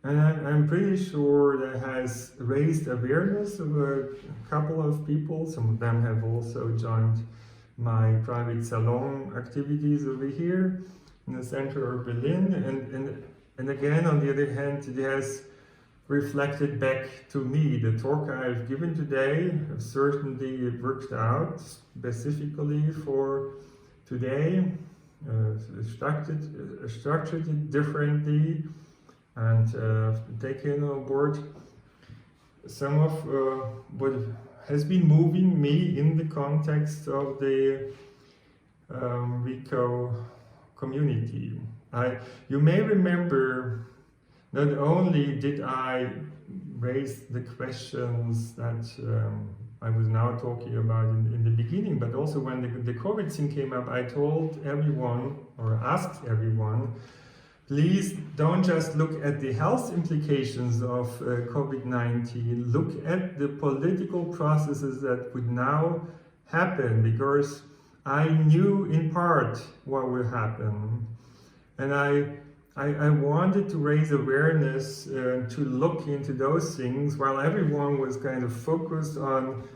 And I'm pretty sure that has raised awareness of a couple of people. Some of them have also joined my private salon activities over here in the center of Berlin. And again, on the other hand, it has reflected back to me. The talk I've given today have certainly worked out specifically for today, structured it differently, and taken on board some of what has been moving me in the context of the RICO community. You may remember, not only did I raise the questions that I was now talking about in the beginning, but also when the COVID thing came up, I told everyone, or asked everyone, please don't just look at the health implications of COVID-19, look at the political processes that would now happen, because I knew in part what will happen. And I wanted to raise awareness to look into those things while everyone was kind of focused on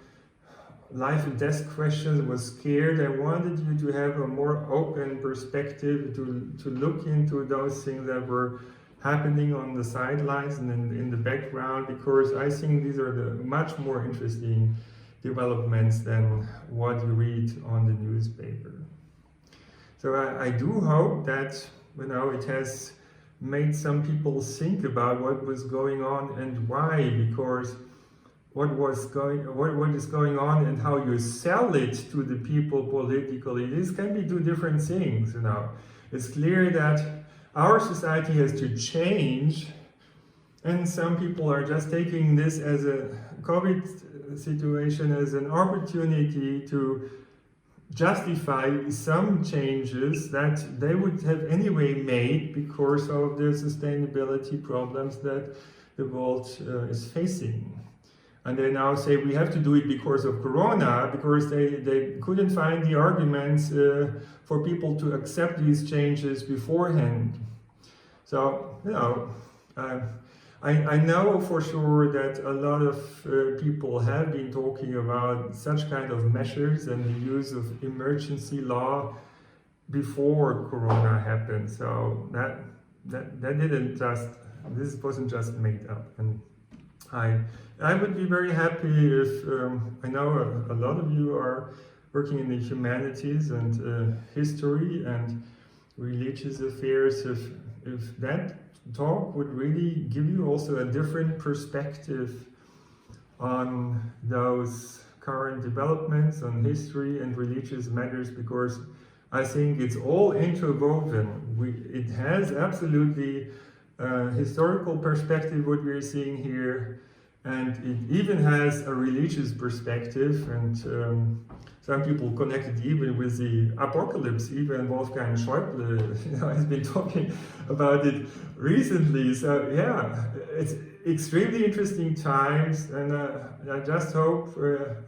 life and death questions, was scared. I wanted you to have a more open perspective to look into those things that were happening on the sidelines and in the background, because I think these are the much more interesting developments than what you read on the newspaper. So I do hope that it has made some people think about what was going on and why, because what is going on and how you sell it to the people politically, this can be two different things. It's clear that our society has to change, and some people are just taking this as a COVID situation as an opportunity to justify some changes that they would have anyway made because of the sustainability problems that the world is facing. And they now say we have to do it because of Corona, because they couldn't find the arguments for people to accept these changes beforehand. So, I know for sure that a lot of people have been talking about such kind of measures and the use of emergency law before Corona happened. So that this wasn't just made up. And I would be very happy if, I know a lot of you are working in the humanities and history and religious affairs, if that talk would really give you also a different perspective on those current developments, on history and religious matters, because I think it's all interwoven. It has absolutely historical perspective, what we're seeing here, and it even has a religious perspective, and some people connect it even with the apocalypse. Even Wolfgang Schäuble has been talking about it recently. So yeah, it's extremely interesting times, and I just hope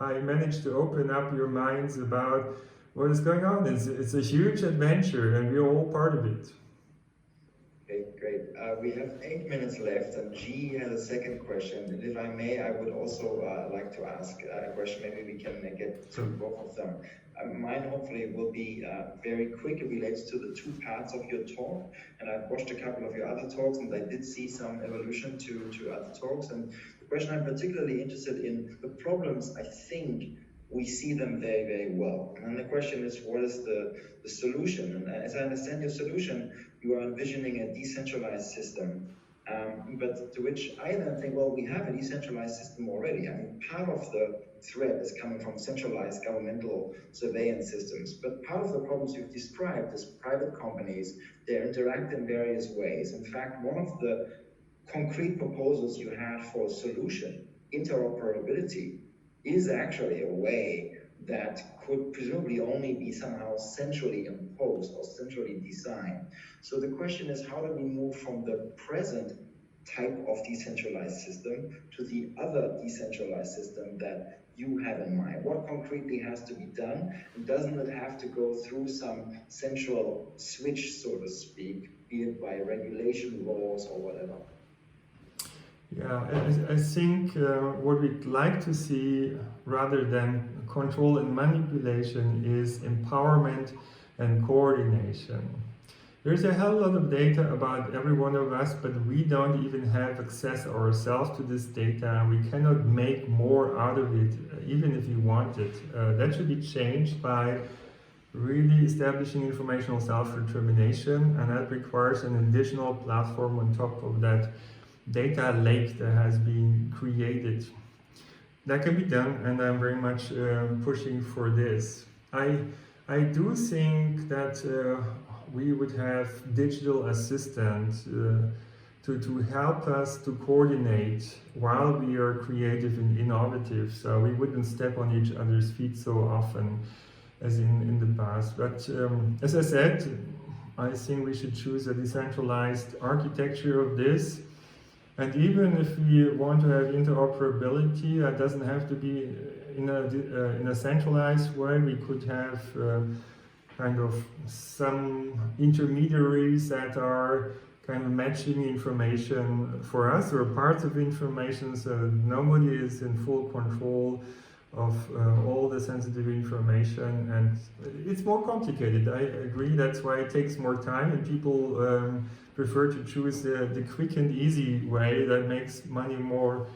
I managed to open up your minds about what is going on. It's a huge adventure, and we're all part of it. Okay, great. We have 8 minutes left, and G has a second question. And if I may, I would also like to ask a question. Maybe we can get to both of them. Mine hopefully will be very quick. It relates to the two parts of your talk. And I've watched a couple of your other talks, and I did see some evolution to other talks. And the question I'm particularly interested in, the problems, I think we see them very, very well. And the question is, what is the solution? And as I understand your solution, you are envisioning a decentralized system. But to which I then think, well, we have a decentralized system already. I mean, part of the threat is coming from centralized governmental surveillance systems. But part of the problems you've described is private companies, they interact in various ways. In fact, one of the concrete proposals you had for a solution, interoperability, is actually a way that could presumably only be somehow centrally imposed or centrally designed. So the question is, how do we move from the present type of decentralized system to the other decentralized system that you have in mind? What concretely has to be done? And doesn't it have to go through some central switch, so to speak, be it by regulation, laws, or whatever? Yeah, I think what we'd like to see, rather than control and manipulation, is empowerment and coordination. There's a hell lot of data about every one of us, but we don't even have access ourselves to this data. We cannot make more out of it, even if we want it. That should be changed by really establishing informational self-determination, and that requires an additional platform on top of that data lake that has been created. That can be done, and I'm very much pushing for this. I do think that we would have digital assistants to help us to coordinate while we are creative and innovative, so we wouldn't step on each other's feet so often as in the past. But as I said, I think we should choose a decentralized architecture of this. And even if we want to have interoperability, that doesn't have to be in a centralized way. We could have kind of some intermediaries that are kind of matching information for us, or parts of information, so nobody is in full control of all the sensitive information. And it's more complicated, I agree. That's why it takes more time, and people prefer to choose the quick and easy way that makes money more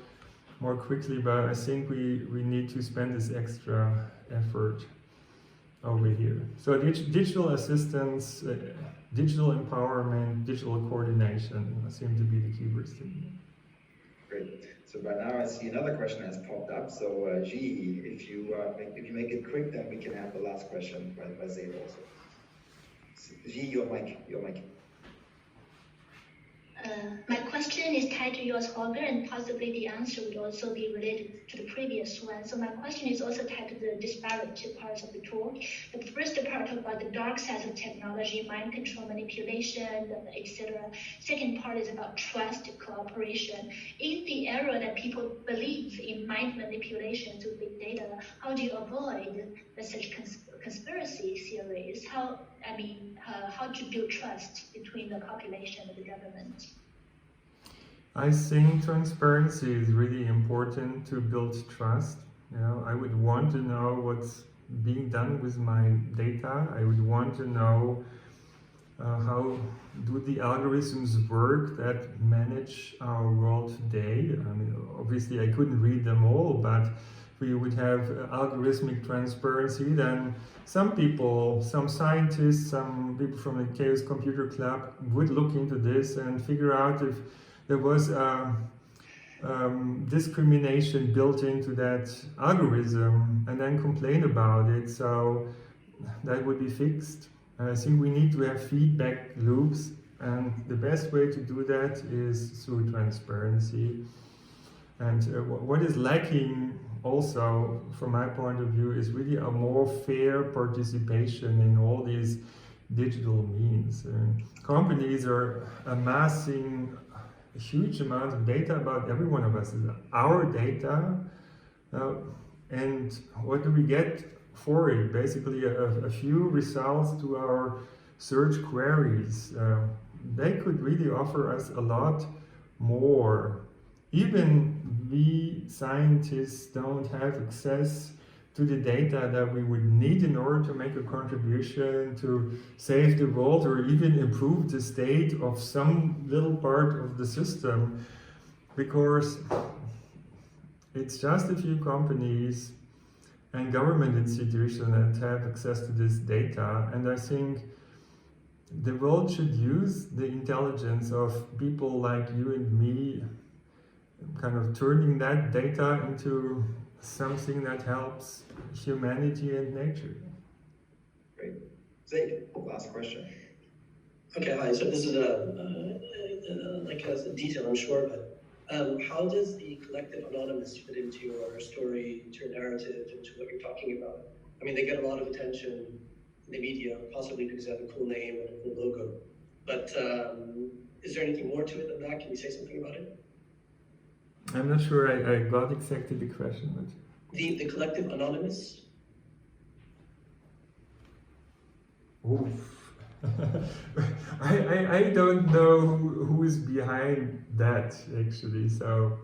quickly. But I think we need to spend this extra effort over here. So digital assistance, digital empowerment, digital coordination seem to be the keywords to me. Great. So by now I see another question has popped up. So G, if you make it quick, then we can have the last question by Zaid also. G, your mic. My question is tied to yours, Holger, and possibly the answer would also be related to the previous one. So my question is also tied to the disparate parts of the talk. The first part about the dark side of technology, mind control, manipulation, etc. Second part is about trust, cooperation. In the era that people believe in mind manipulation through big data, how do you avoid such conspiracy theories? How to build trust between the population and the government? I think transparency is really important to build trust. You know, I would want to know what's being done with my data. I would want to know how do the algorithms work that manage our world today. I mean, obviously I couldn't read them all, but if we would have algorithmic transparency, then some people, some scientists, some people from the Chaos Computer Club would look into this and figure out if there was discrimination built into that algorithm, and then complain about it. So that would be fixed. I think we need to have feedback loops, and the best way to do that is through transparency. And what is lacking also, from my point of view, is really a more fair participation in all these digital means. Companies are amassing a huge amount of data about every one of us. It's our data, and what do we get for it? Basically a few results to our search queries. They could really offer us a lot more. Even we scientists don't have access to the data that we would need in order to make a contribution to save the world, or even improve the state of some little part of the system, because it's just a few companies and government institutions that have access to this data. And I think the world should use the intelligence of people like you and me, kind of turning that data into something that helps humanity and nature. Great. Zaid, last question. Okay, hi. So this is a detail, I'm sure, but how does the collective anonymous fit into your story, into your narrative, into what you're talking about? I mean, they get a lot of attention in the media, possibly because they have a cool name and a cool logo. But is there anything more to it than that? Can you say something about it? I'm not sure I got exactly the question, but... The collective anonymous? Oof. I don't know who is behind that actually. So,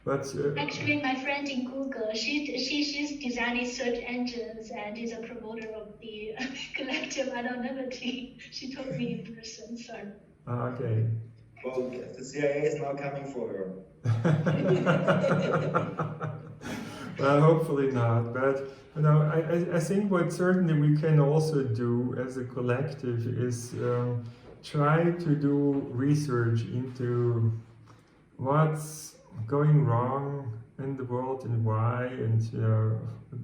but actually, my friend in Google, she's designing search engines and is a promoter of the collective anonymity. She told me in person. So. Okay. Well, the CIA is now coming for her. Well, hopefully not. But you know, I think what certainly we can also do as a collective is try to do research into what's going wrong in the world and why, and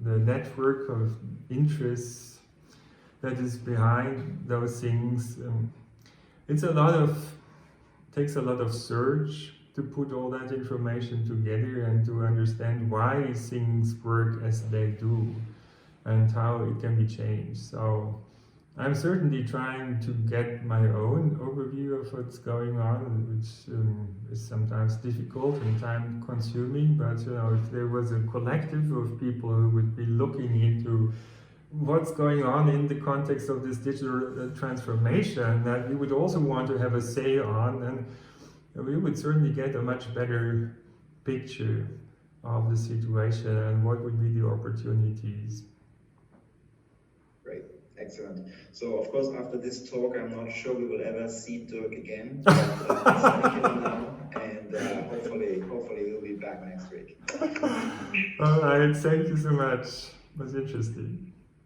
the network of interests that is behind those things. Takes a lot of search to put all that information together and to understand why things work as they do and how it can be changed. So I'm certainly trying to get my own overview of what's going on, which is sometimes difficult and time consuming, but you know, if there was a collective of people who would be looking into what's going on in the context of this digital transformation that we would also want to have a say on, and we would certainly get a much better picture of the situation and what would be the opportunities. Great, excellent. So of course after this talk I'm not sure we will ever see Dirk again, but thank you now, and hopefully we'll be back next week. All right, thank you so much. It was interesting.